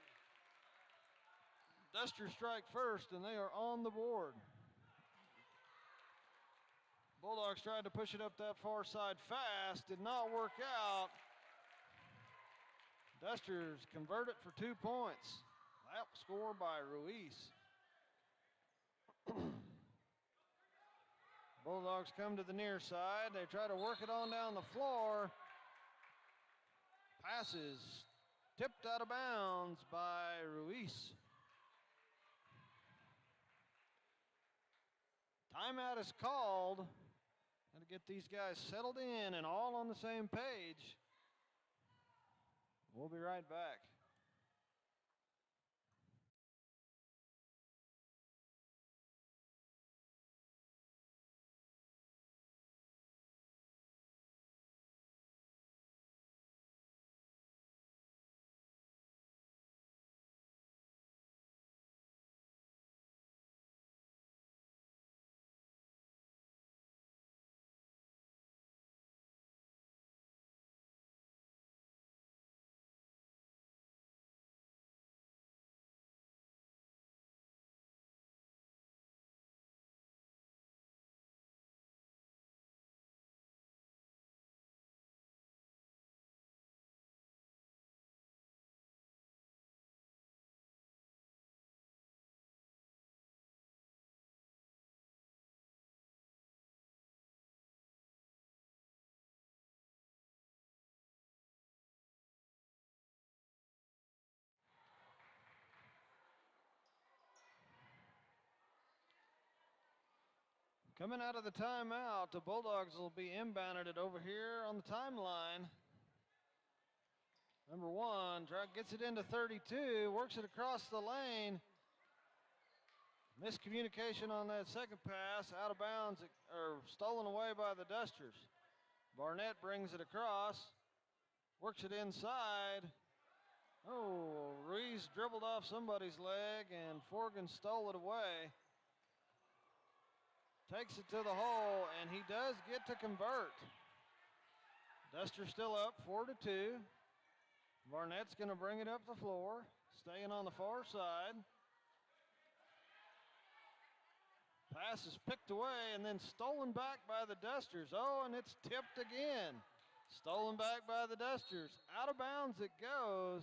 Speaker 1: Dusters strike first, and they are on the board. Bulldogs tried to push it up that far side fast, did not work out. Dusters convert it for 2 points. That score by Ruiz. Bulldogs come to the near side. They try to work it on down the floor. Passes tipped out of bounds by Ruiz. Timeout is called. Got to get these guys settled in and all on the same page. We'll be right back. Coming out of the timeout, the Bulldogs will be inbounded it over here on the timeline. Number 1 gets it into 32, works it across the lane. Miscommunication on that second pass, out of bounds, or stolen away by the Dusters. Barnett brings it across, works it inside. Oh, Ruiz dribbled off somebody's leg and Forgan stole it away. Takes it to the hole, and he does get to convert. Dusters still up 4-2. Barnett's going to bring it up the floor, staying on the far side. Pass is picked away and then stolen back by the Dusters. Oh, and it's tipped again. Stolen back by the Dusters. Out of bounds it goes.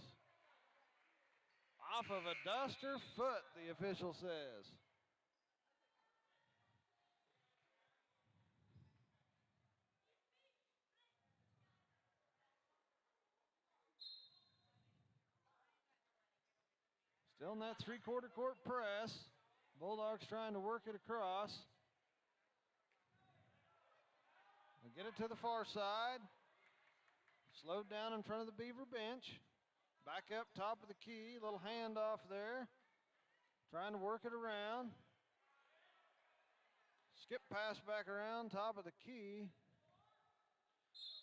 Speaker 1: Off of a Duster foot, the official says. Still in that three-quarter court press. Bulldogs trying to work it across. They get it to the far side. Slowed down in front of the Beaver bench. Back up top of the key, little handoff there. Trying to work it around. Skip pass back around top of the key.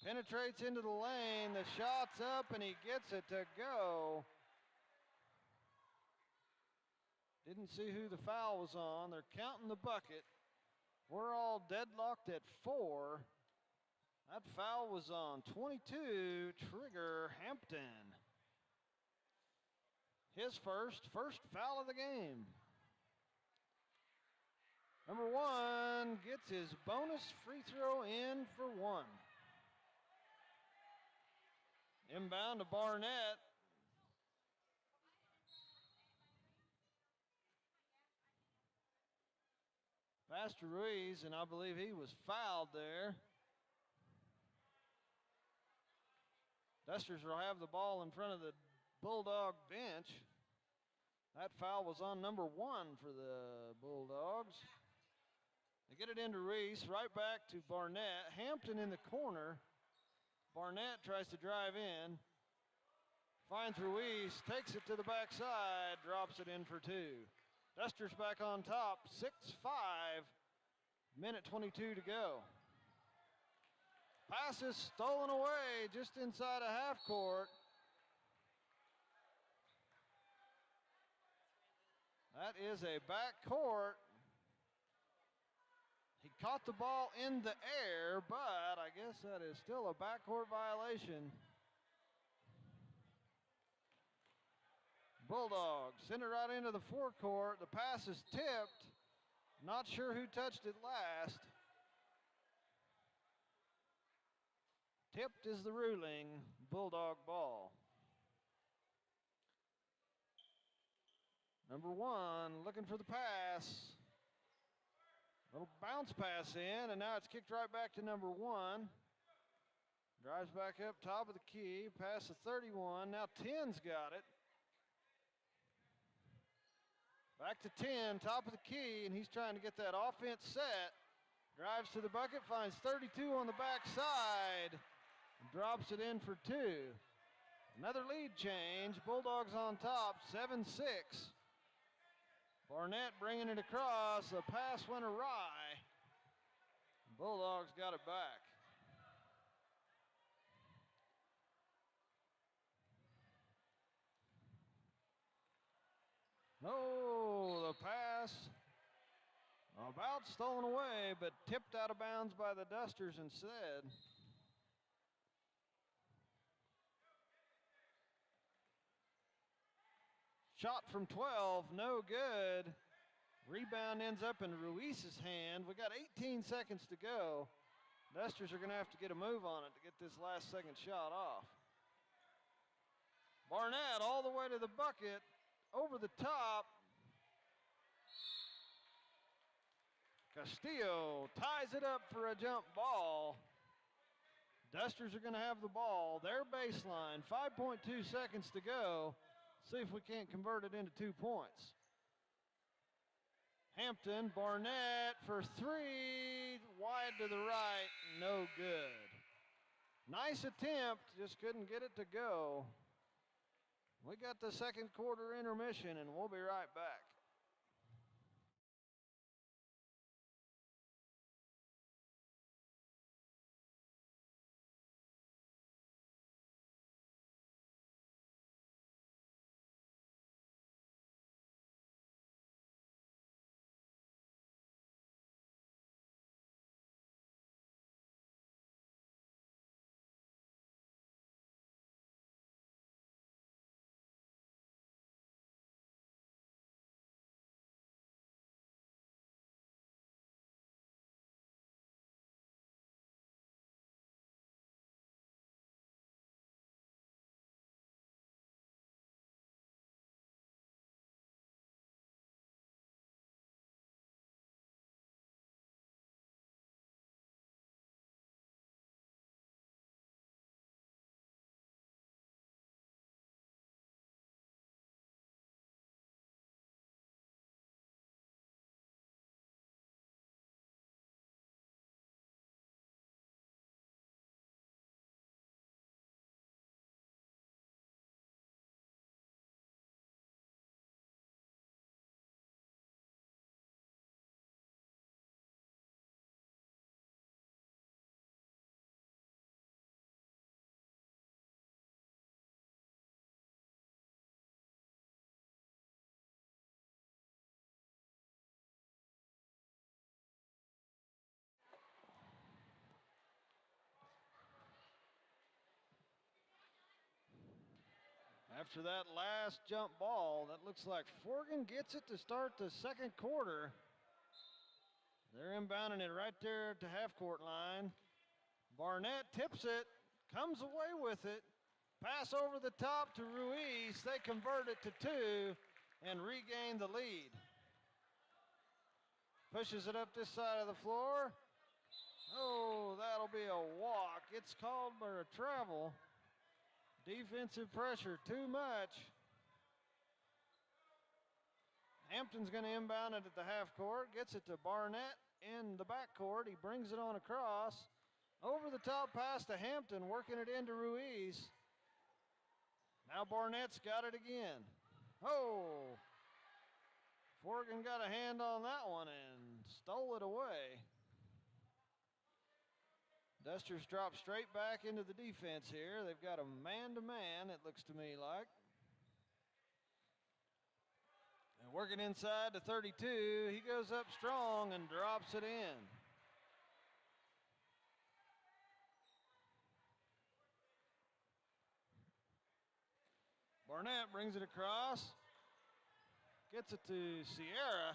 Speaker 1: Penetrates into the lane, the shot's up and he gets it to go. Didn't see who the foul was on. They're counting the bucket. We're all deadlocked at 4. That foul was on 22, Trigger Hampton. His first foul of the game. Number 1 gets his bonus free throw in for 1. Inbound to Barnett. Pass to Ruiz, and I believe he was fouled there. Dusters will have the ball in front of the Bulldog bench. That foul was on number 1 for the Bulldogs. They get it into Ruiz, right back to Barnett. Hampton in the corner. Barnett tries to drive in. Finds Ruiz, takes it to the backside, drops it in for 2. Dusters back on top, 6-5, minute 22 to go. Pass is stolen away just inside a half court. That is a back court. He caught the ball in the air, but I guess that is still a backcourt violation. Bulldogs send it right into the forecourt. The pass is tipped. Not sure who touched it last. Tipped is the ruling. Bulldog ball. Number 1 looking for the pass. Little bounce pass in, and now it's kicked right back to number 1. Drives back up top of the key. Pass to 31. Now 10's got it. Back to 10, top of the key, and he's trying to get that offense set. Drives to the bucket, finds 32 on the backside, and drops it in for 2. Another lead change. Bulldogs on top, 7-6. Barnett bringing it across. The pass went awry. Bulldogs got it back. No, the pass about stolen away, but tipped out of bounds by the Dusters instead. Shot from 12, no good. Rebound ends up in Ruiz's hand. We got 18 seconds to go. Dusters are going to have to get a move on it to get this last second shot off. Barnett all the way to the bucket. Over the top. Castillo ties it up for a jump ball. Dusters are going to have the ball. Their baseline, 5.2 seconds to go. See if we can't convert it into 2 points. Hampton, Barnett for 3. wide to the right, no good. Nice attempt, just couldn't get it to go. We got the second quarter intermission, and we'll be right back. After that last jump ball, that looks like Forgan gets it to start the second quarter. They're inbounding it right there at the half-court line. Barnett tips it, comes away with it. Pass over the top to Ruiz. They convert it to 2 and regain the lead. Pushes it up this side of the floor. Oh, that'll be a walk. It's called for a travel. Defensive pressure, too much. Hampton's going to inbound it at the half court. Gets it to Barnett in the back court. He brings it on across. Over the top pass to Hampton, working it into Ruiz. Now Barnett's got it again. Oh! Forgan got a hand on that one and stole it away. Dusters drop straight back into the defense here. They've got a man-to-man, it looks to me like. And working inside to 32, he goes up strong and drops it in. Barnett brings it across, gets it to Sierra.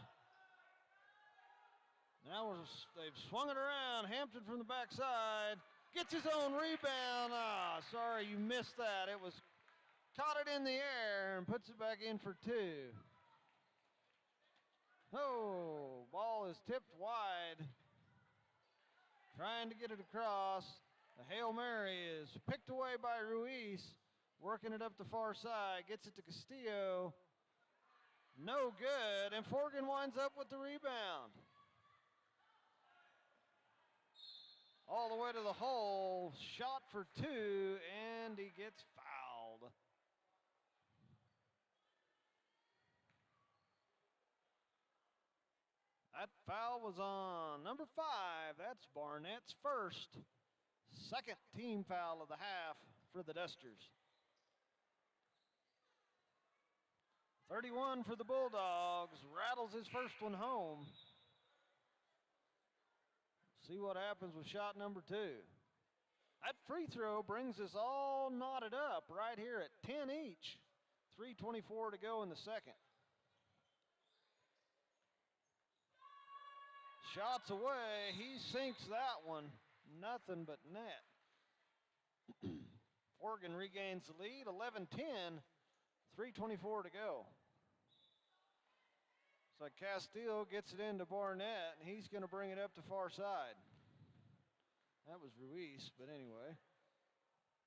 Speaker 1: Now they've swung it around. Hampton from the backside gets his own rebound. Ah, sorry you missed that. It was caught it in the air and puts it back in for 2. Oh, ball is tipped wide. Trying to get it across. The Hail Mary is picked away by Ruiz. Working it up the far side. Gets it to Castillo. No good. And Forgan winds up with the rebound. All the way to the hole. Shot for 2. And he gets fouled. That foul was on number 5. That's Barnett's first. Second team foul of the half for the Dusters. 31 for the Bulldogs. Rattles his first one home. See what happens with shot number 2. That free throw brings us all knotted up right here at 10 each. 3:24 to go in the second. Shots away. He sinks that one. Nothing but net. Forgan regains the lead. 11-10. 3:24 to go. So Castillo gets it into Barnett, and he's going to bring it up to far side. That was Ruiz, but anyway.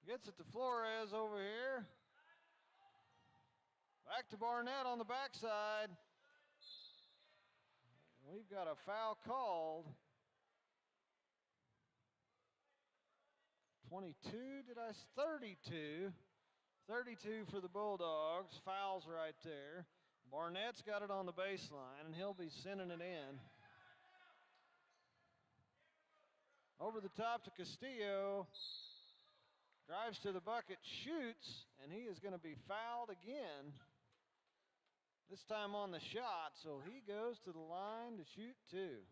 Speaker 1: Gets it to Flores over here. Back to Barnett on the backside. We've got a foul called. 22, 32. 32 for the Bulldogs. Fouls right there. Barnett's got it on the baseline, and he'll be sending it in. Over the top to Castillo. Drives to the bucket, shoots, and he is going to be fouled again. This time on the shot, so he goes to the line to shoot two.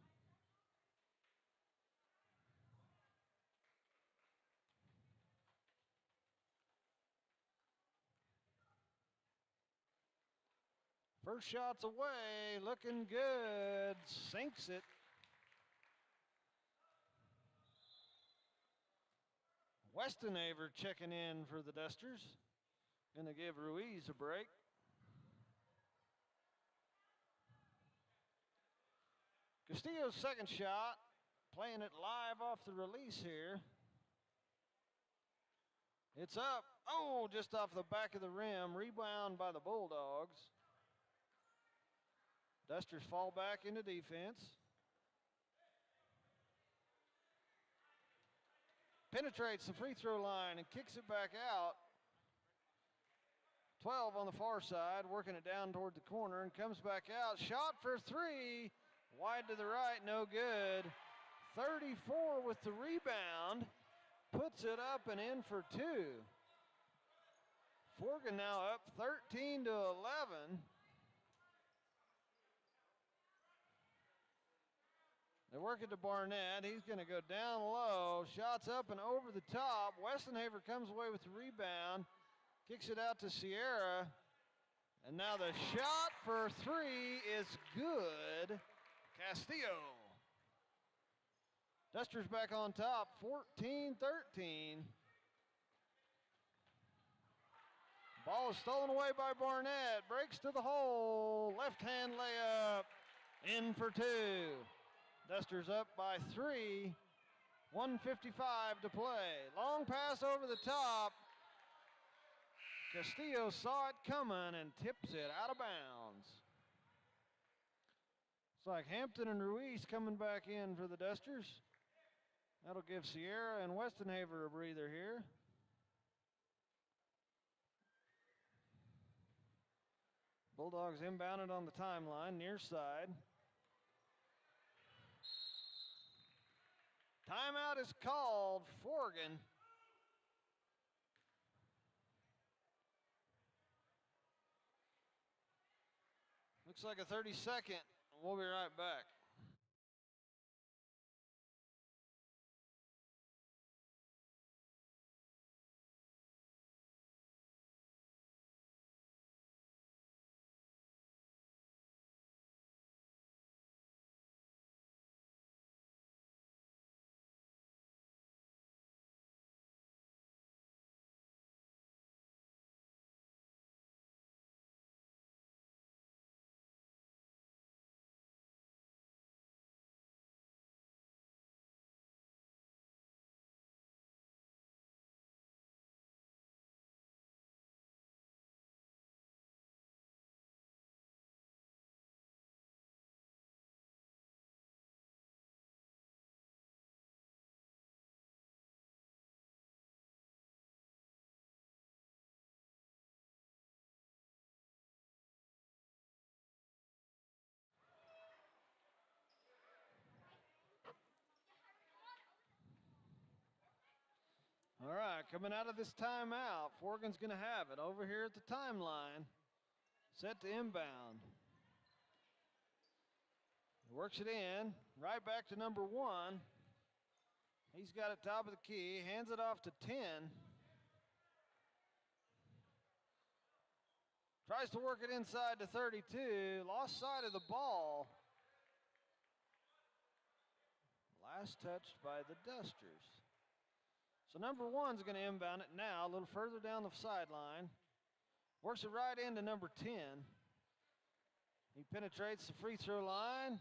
Speaker 1: First shot's away, looking good, sinks it. Westenhaver checking in for the Dusters. Gonna give Ruiz a break. Castillo's second shot, playing it live off the release here. It's up, oh, just off the back of the rim, rebound by the Bulldogs. Dusters fall back into defense. Penetrates the free throw line and kicks it back out. 12 on the far side, working it down toward the corner and comes back out. Shot for three, wide to the right, no good. 34 with the rebound, puts it up and in for two. Forgan now up 13 to 11. They work it to Barnett. He's going to go down low. Shots up and over the top. Westenhaver comes away with the rebound. Kicks it out to Sierra. And now the shot for three is good. Castillo. Dusters back on top, 14-13. Ball is stolen away by Barnett. Breaks to the hole. Left-hand layup. In for two. Dusters up by three. 1:55 to play. Long pass over the top. Castillo saw it coming and tips it out of bounds. It's like Hampton and Ruiz coming back in for the Dusters. That'll give Sierra and Westenhaver a breather here. Bulldogs inbounded on the timeline, near side. Timeout is called. Forgan. Looks like a 30-second. We'll be right back. All right, coming out of this timeout, Forgan's going to have it over here at the timeline, set to inbound. Works it in, right back to number one. He's got it top of the key, hands it off to 10. Tries to work it inside to 32, lost sight of the ball. Last touched by the Dusters. So number one's going to inbound it now, a little further down the sideline. Works it right into number 10. He penetrates the free throw line.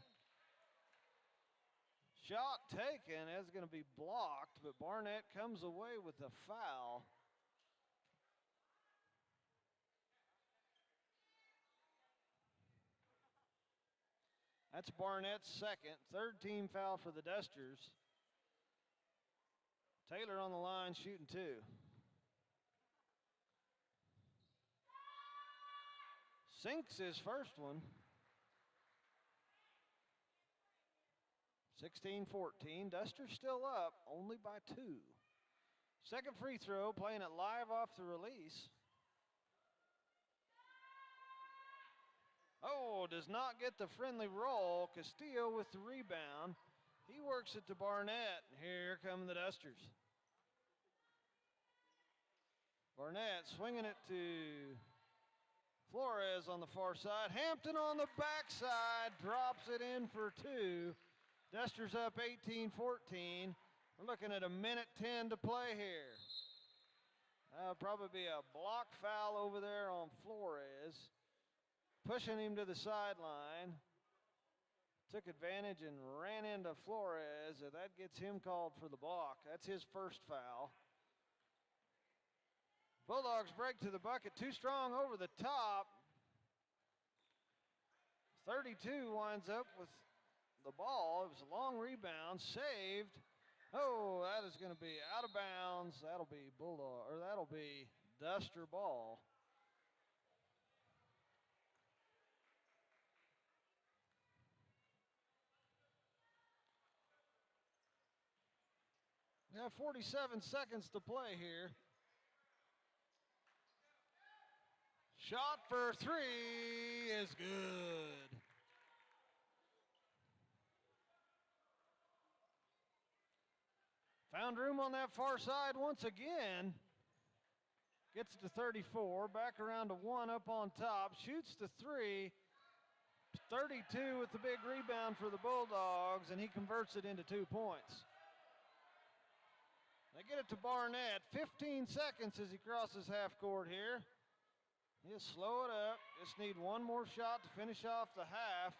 Speaker 1: Shot taken, that's going to be blocked, but Barnett comes away with a foul. That's Barnett's second, third team foul for the Dusters. Taylor on the line shooting 2. Sinks his first one. 16-14. Duster's still up, only by 2. Second free throw, playing it live off the release. Oh, does not get the friendly roll. Castillo with the rebound. He works it to Barnett. Here come the Dusters. Barnett swinging it to Flores on the far side. Hampton on the backside, drops it in for 2. Dusters up 18-14. We're looking at 1:10 to play here. That'll probably be a block foul over there on Flores. Pushing him to the sideline. Took advantage and ran into Flores. That gets him called for the block. That's his first foul. Bulldogs break to the bucket. Too strong over the top. 32 winds up with the ball. It was a long rebound. Saved. Oh, that is going to be out of bounds. That'll be Bulldog, or that'll be Duster ball. We have 47 seconds to play here. Shot for 3 is good. Found room on that far side once again. Gets to 34, back around to 1 up on top. Shoots to 3. 32 with the big rebound for the Bulldogs, and he converts it into 2 points. They get it to Barnett. 15 seconds as he crosses half court here. He'll slow it up. Just need one more shot to finish off the half.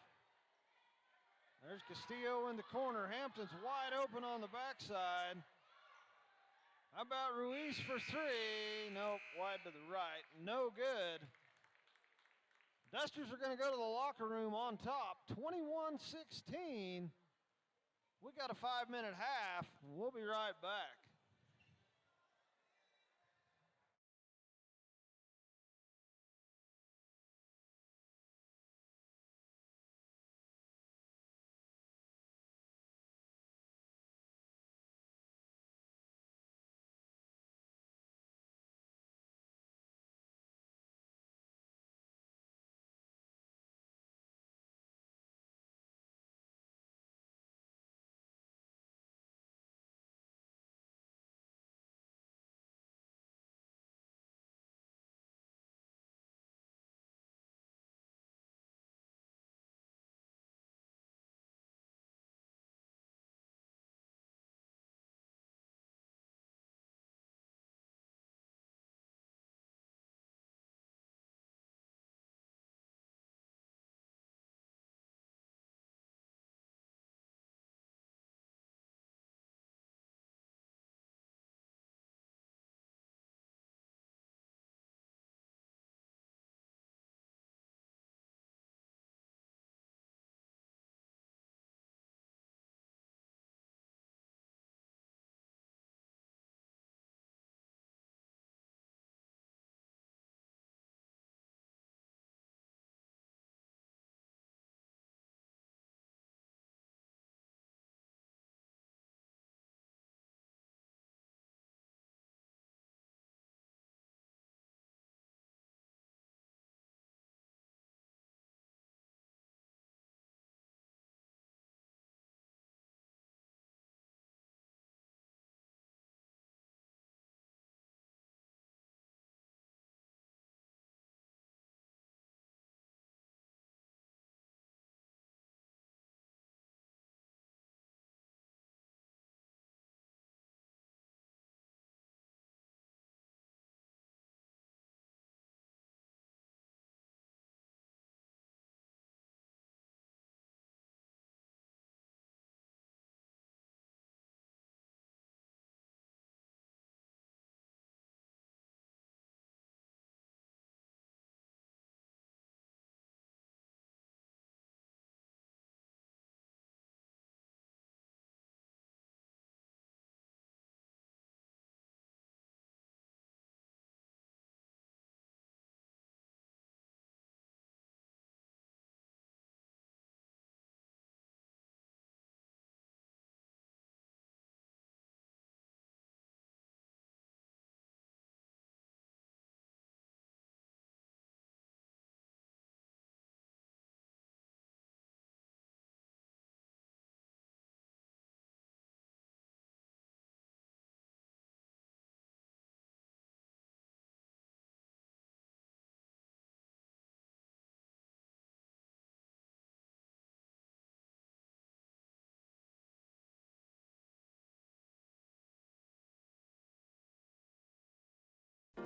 Speaker 1: There's Castillo in the corner. Hampton's wide open on the backside. How about Ruiz for 3? Nope, wide to the right. No good. Dusters are going to go to the locker room on top. 21-16. We got a 5-minute half. We'll be right back.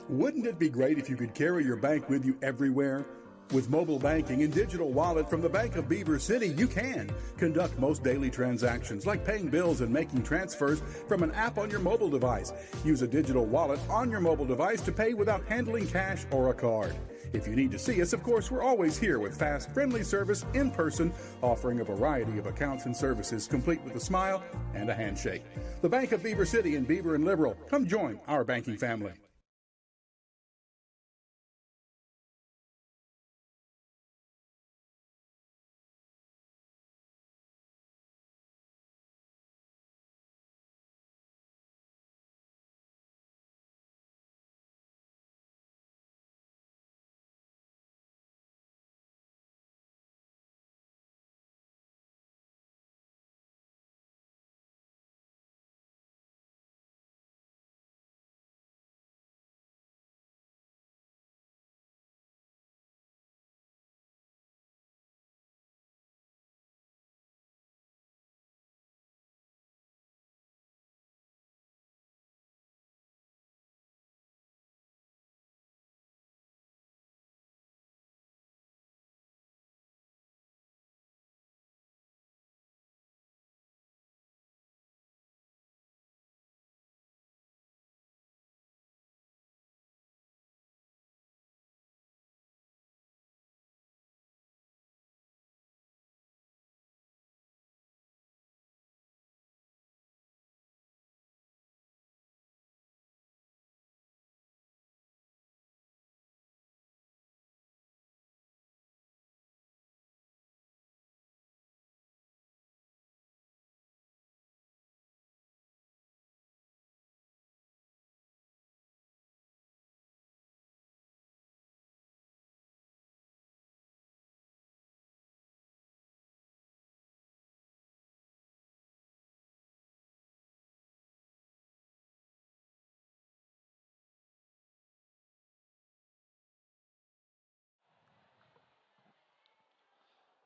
Speaker 2: Wouldn't it be great if you could carry your bank with you everywhere? With mobile banking and digital wallet from the Bank of Beaver City, you can conduct most daily transactions like paying bills and making transfers from an app on your mobile device. Use a digital wallet on your mobile device to pay without handling cash or a card. If you need to see us, of course, we're always here with fast, friendly service in person, offering a variety of accounts and services, complete with a smile and a handshake. The Bank of Beaver City in Beaver and Liberal. Come join our banking family.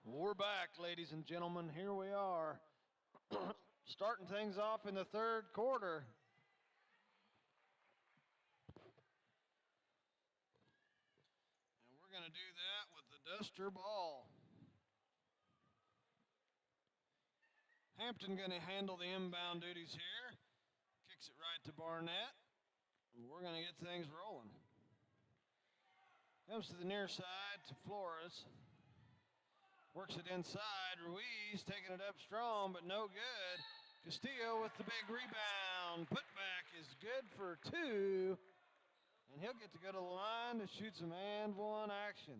Speaker 1: We're back, ladies and gentlemen. Here we are, starting things off in the third quarter. And we're going to do that with the duster ball. Hampton going to handle the inbound duties here. Kicks it right to Barnett. We're going to get things rolling. Comes to the near side to Flores. Works it inside. Ruiz taking it up strong, but no good. Castillo with the big rebound. Putback is good for two. And he'll get to go to the line to shoot some and one action.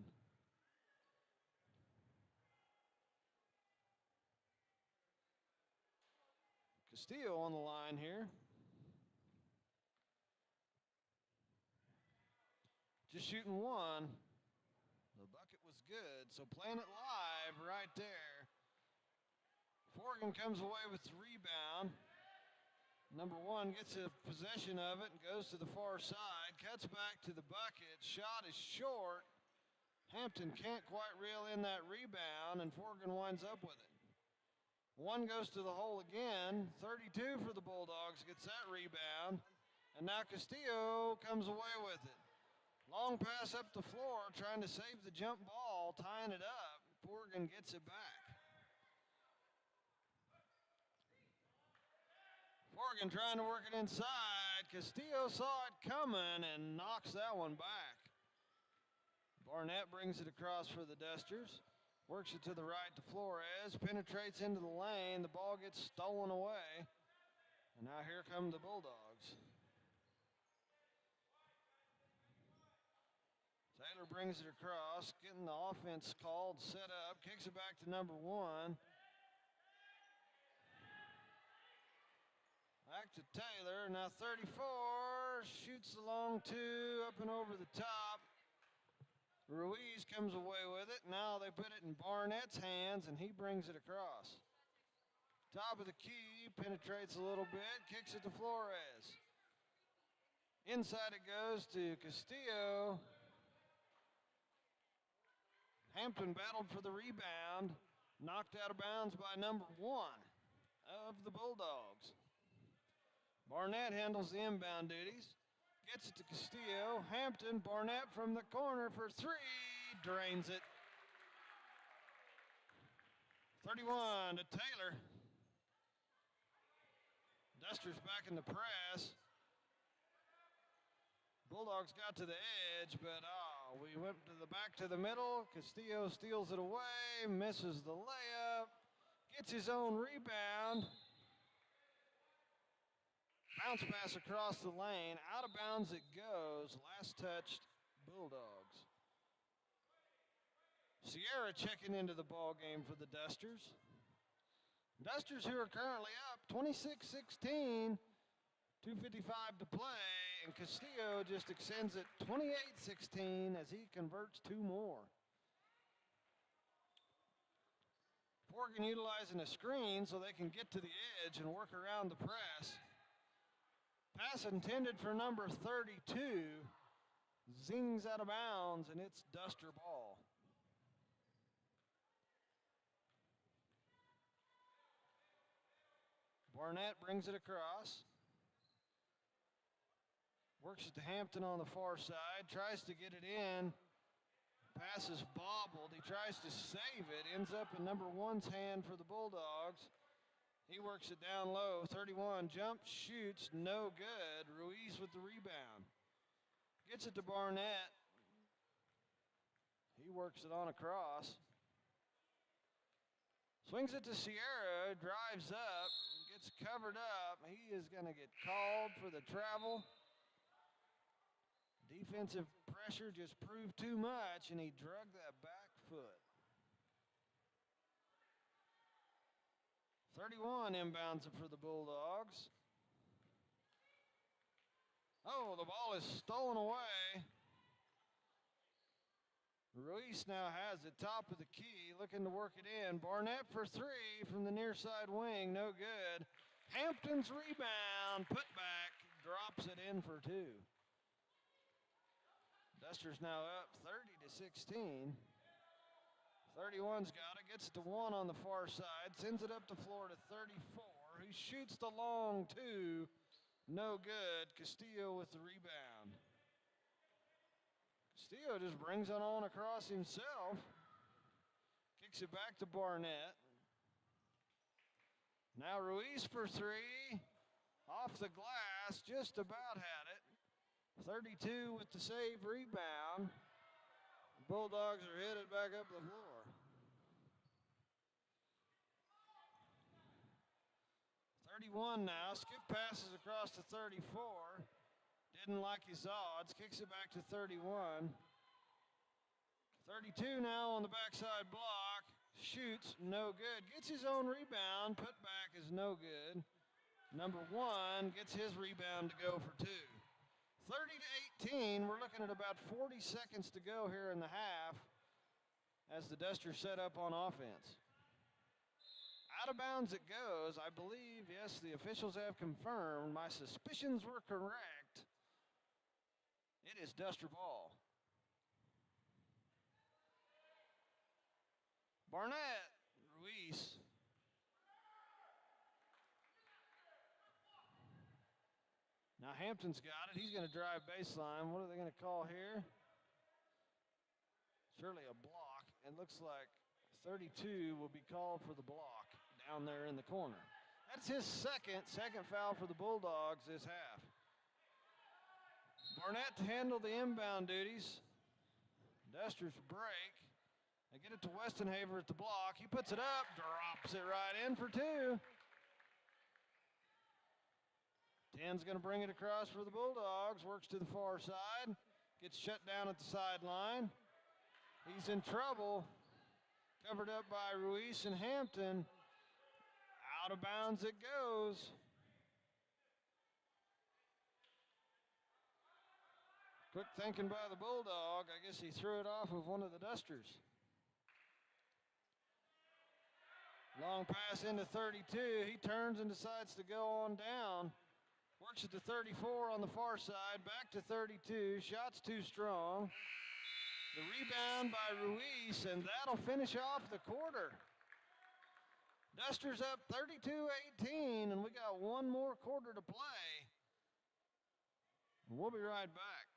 Speaker 1: Castillo on the line here. Just shooting one. The bucket was good, so playing it live right there. Forgan comes away with the rebound. Number one gets a possession of it and goes to the far side, cuts back to the bucket. Shot is short. Hampton can't quite reel in that rebound, and Forgan winds up with it. One goes to the hole again. 32 for the Bulldogs, gets that rebound. And now Castillo comes away with it. Long pass up the floor, trying to save the jump ball, tying it up. Forgan gets it back. Forgan trying to work it inside. Castillo saw it coming and knocks that one back. Barnett brings it across for the Dusters. Works it to the right to Flores. Penetrates into the lane. The ball gets stolen away. And now here come the Bulldogs. Taylor brings it across, getting the offense called, set up, kicks it back to number one. Back to Taylor, now 34, shoots the long two, up and over the top. Ruiz comes away with it. Now they put it in Barnett's hands, and he brings it across. Top of the key, penetrates a little bit, kicks it to Flores. Inside it goes to Castillo. Hampton battled for the rebound, knocked out of bounds by number one of the Bulldogs. Barnett handles the inbound duties, Gets it to Castillo. Hampton, Barnett from the corner for three. Drains it. 31 to Taylor. Dusters back in the press. Bulldogs got to the edge, but we went to the back to the middle. Castillo steals it away, misses the layup, gets his own rebound. Bounce pass across the lane, out of bounds it goes. Last touched Bulldogs. Sierra checking into the ball game for the Dusters. Dusters who are currently up 26-16. 2:55 to play, and Castillo just extends it 28-16 as he converts two more. Forgan utilizing a screen so they can get to the edge and work around the press. Pass intended for number 32. Zings out of bounds, and it's Duster ball. Barnett brings it across. Works it to Hampton on the far side, tries to get it in. Pass is bobbled. He tries to save it, ends up in number one's hand for the Bulldogs. He works it down low. 31 jumps, shoots, no good. Ruiz with the rebound. Gets it to Barnett. He works it on across. Swings it to Sierra, drives up, gets covered up. He is going to get called for the travel. Defensive pressure just proved too much, and he drug that back foot. 31 inbounds it for the Bulldogs. Oh, the ball is stolen away. Ruiz now has it, top of the key, looking to work it in. Barnett for three from the near side wing, no good. Hampton's rebound, put back, drops it in for two. Dusters now up 30-16. 31's got it, gets it to one on the far side, sends it up the floor to 34, who shoots the long two, no good. Castillo with the rebound. Castillo just brings it on across himself, kicks it back to Barnett. Now Ruiz for three, off the glass, just about had it. 32 with the save rebound. The Bulldogs are headed back up the floor. 31 now, skip passes across to 34. Didn't like his odds, kicks it back to 31. 32 now on the backside block, shoots, no good. Gets his own rebound, put back is no good. Number one gets his rebound to go for two. 30-18, we're looking at about 40 seconds to go here in the half as the Dusters set up on offense. Out of bounds it goes. I believe, yes, the officials have confirmed. My suspicions were correct. It is Duster ball. Barnett, Ruiz. Now Hampton's got it. He's going to drive baseline. What are they going to call here? Surely a block. It looks like 32 will be called for the block down there in the corner. That's his second foul for the Bulldogs this half. Barnett to handle the inbound duties. Dusters break. They get it to Westenhaver at the block. He puts it up, drops it right in for two. 10's going to bring it across for the Bulldogs. Works to the far side. Gets shut down at the sideline. He's in trouble. Covered up by Ruiz and Hampton. Out of bounds it goes. Quick thinking by the Bulldog. I guess he threw it off of one of the Dusters. Long pass into 32. He turns and decides to go on down. Works it to 34 on the far side. Back to 32. Shot's too strong. The rebound by Ruiz, and that'll finish off the quarter. Dusters up 32-18, and we got one more quarter to play. We'll be right back.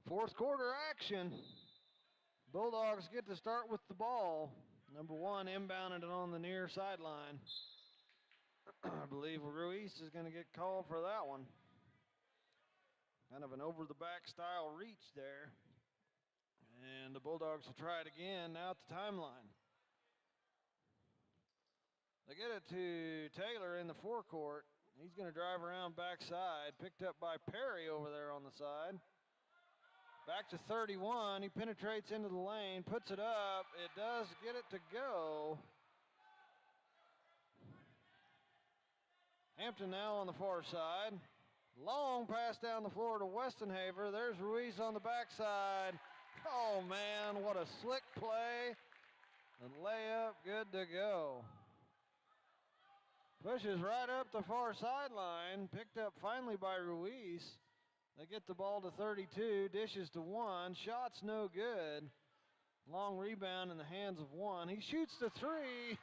Speaker 1: Fourth quarter action. Bulldogs get to start with the ball. Number 1 inbounded it on the near sideline. I believe Ruiz is going to get called for that one. Kind of an over-the-back style reach there. And the Bulldogs will try it again now at the timeline. They get it to Taylor in the forecourt. He's going to drive around backside, picked up by Perry over there on the side. Back to 31, he penetrates into the lane, puts it up. It does get it to go. Hampton now on the far side. Long pass down the floor to Westenhaver. There's Ruiz on the backside. Oh man, what a slick play. The layup, good to go. Pushes right up the far sideline, picked up finally by Ruiz. They get the ball to 32, dishes to 1, shots no good. Long rebound in the hands of 1. He shoots the 3,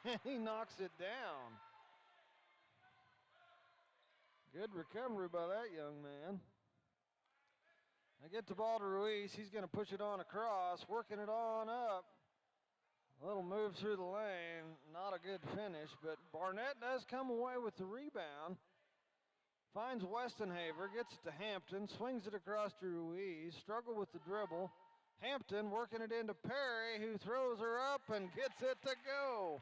Speaker 1: and he knocks it down. Good recovery by that young man. They get the ball to Ruiz. He's going to push it on across, working it on up. A little move through the lane, not a good finish, but Barnett does come away with the rebound. Finds Westenhaver, gets it to Hampton, swings it across to Ruiz, struggle with the dribble. Hampton working it into Perry, who throws her up and gets it to go.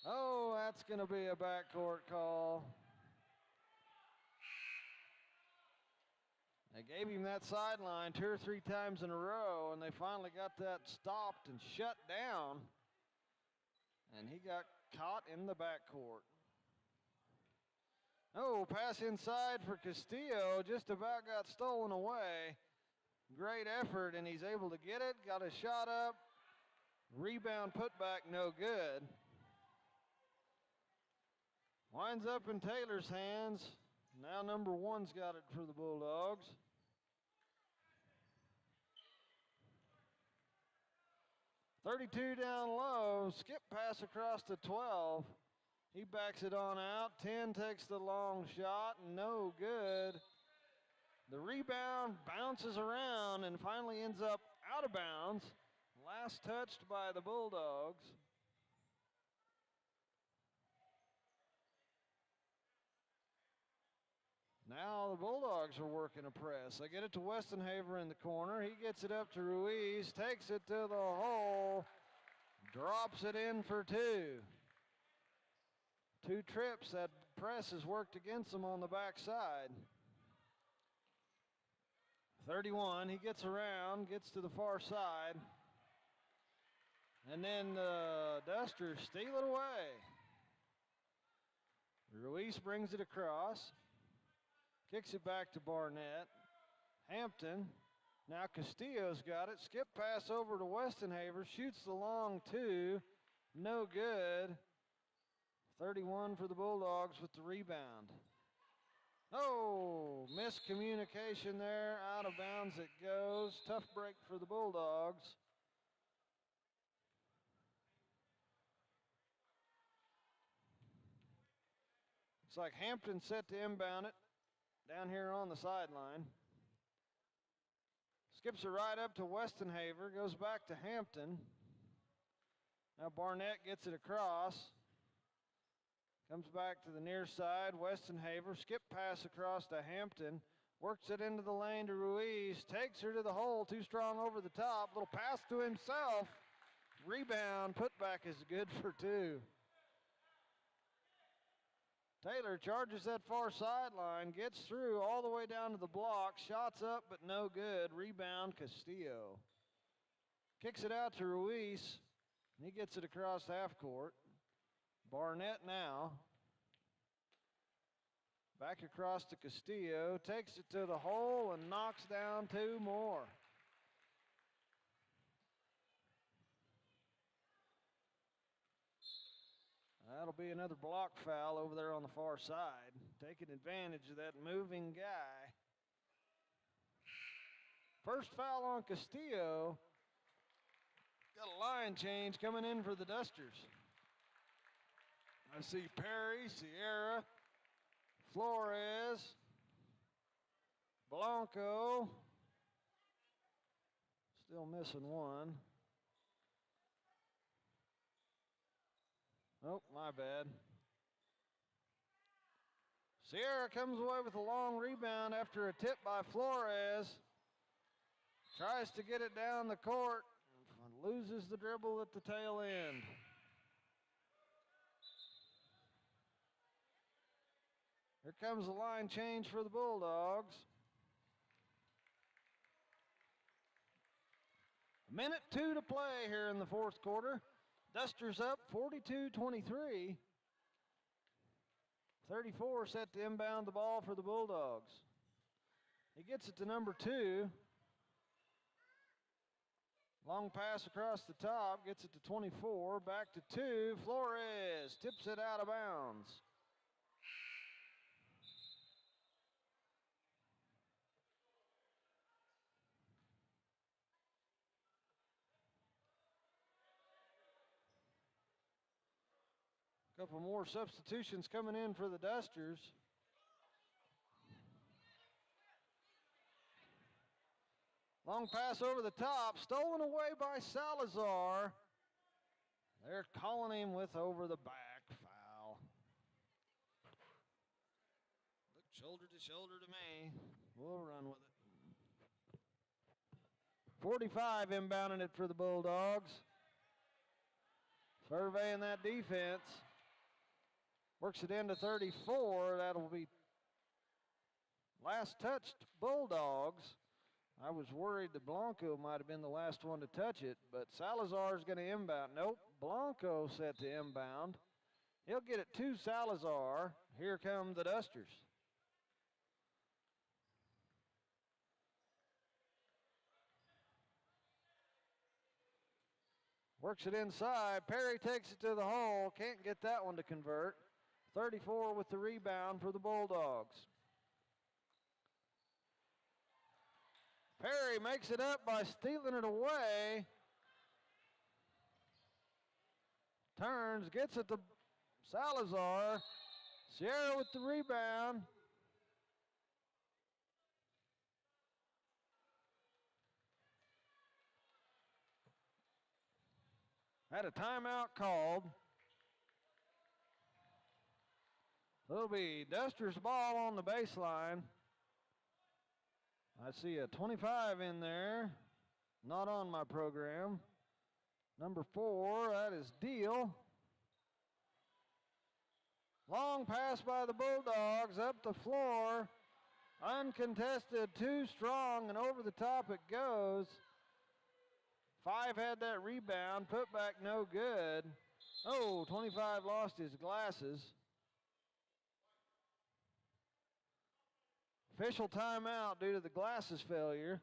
Speaker 1: Oh, that's going to be a backcourt call. They gave him that sideline 2 or 3 times in a row, and they finally got that stopped and shut down. And he got caught in the backcourt. Oh, pass inside for Castillo, just about got stolen away. Great effort, and he's able to get it, got a shot up. Rebound put back, no good. Winds up in Taylor's hands. Now number 1's got it for the Bulldogs. .32 down low, skip pass across to 12. He backs it on out. 10 takes the long shot, no good. The rebound bounces around and finally ends up out of bounds. Last touched by the Bulldogs. Now the Bulldogs are working a press. They get it to Westenhaver in the corner. He gets it up to Ruiz, takes it to the hole, drops it in for 2. 2 trips. That press has worked against him on the backside. 31, he gets around, gets to the far side. And then the Dusters steal it away. Ruiz brings it across. Kicks it back to Barnett. Hampton. Now Castillo's got it. Skip pass over to Westenhaver. Shoots the long two. No good. 31 for the Bulldogs with the rebound. Oh, miscommunication there. Out of bounds it goes. Tough break for the Bulldogs. Looks like Hampton set to inbound it down here on the sideline. Skips it right up to Westenhaver. Goes back to Hampton. Now Barnett gets it across. Comes back to the near side. Westenhaver. Skip pass across to Hampton. Works it into the lane to Ruiz. Takes her to the hole. Too strong over the top. Little pass to himself. Rebound. Putback is good for two. Taylor charges that far sideline. Gets through all the way down to the block. Shots up, but no good. Rebound, Castillo. Kicks it out to Ruiz. He gets it across half court. Barnett now. Back across to Castillo. Takes it to the hole and knocks down two more. That'll be another block foul over there on the far side. Taking advantage of that moving guy. First foul on Castillo. Got a line change coming in for the Dusters. I see Perry, Sierra, Flores, Blanco. Still missing one. Oh, my bad. Sierra comes away with a long rebound after a tip by Flores. Tries to get it down the court. Loses the dribble at the tail end. Here comes the line change for the Bulldogs. Minute 2 to play here in the fourth quarter. Dusters up 42-23. 34 set to inbound the ball for the Bulldogs. He gets it to number 2. Long pass across the top, gets it to 24, back to 2. Flores tips it out of bounds. Couple more substitutions coming in for the Dusters. Long pass over the top, stolen away by Salazar. They're calling him with over the back foul. Look shoulder to shoulder to me. We'll run with it. 45 inbounding it for the Bulldogs. Surveying that defense. Works it into 34. That'll be last touched Bulldogs. I was worried that Blanco might have been the last one to touch it, but Salazar's going to inbound. Nope, Blanco set to inbound. He'll get it to Salazar. Here come the Dusters. Works it inside. Perry takes it to the hole. Can't get that one to convert. 34 with the rebound for the Bulldogs. Perry makes it up by stealing it away. Turns, gets it to Salazar. Sierra with the rebound. Had a timeout called. It'll be Dusters ball on the baseline. I see a 25 in there. Not on my program. Number 4, that is Deal. Long pass by the Bulldogs up the floor. Uncontested, too strong, and over the top it goes. 5 had that rebound, put back no good. Oh, 25 lost his glasses. Official timeout due to the glasses failure.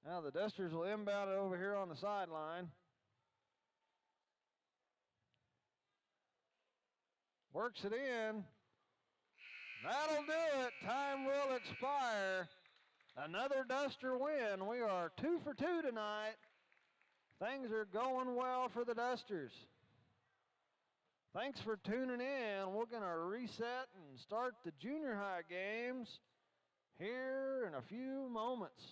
Speaker 1: Now the Dusters will inbound it over here on the sideline. Works it in. That'll do it. Time will expire. Another Duster win. We are 2 for 2 tonight. Things are going well for the Dusters. Thanks for tuning in. We're going to reset and start the junior high games here in a few moments.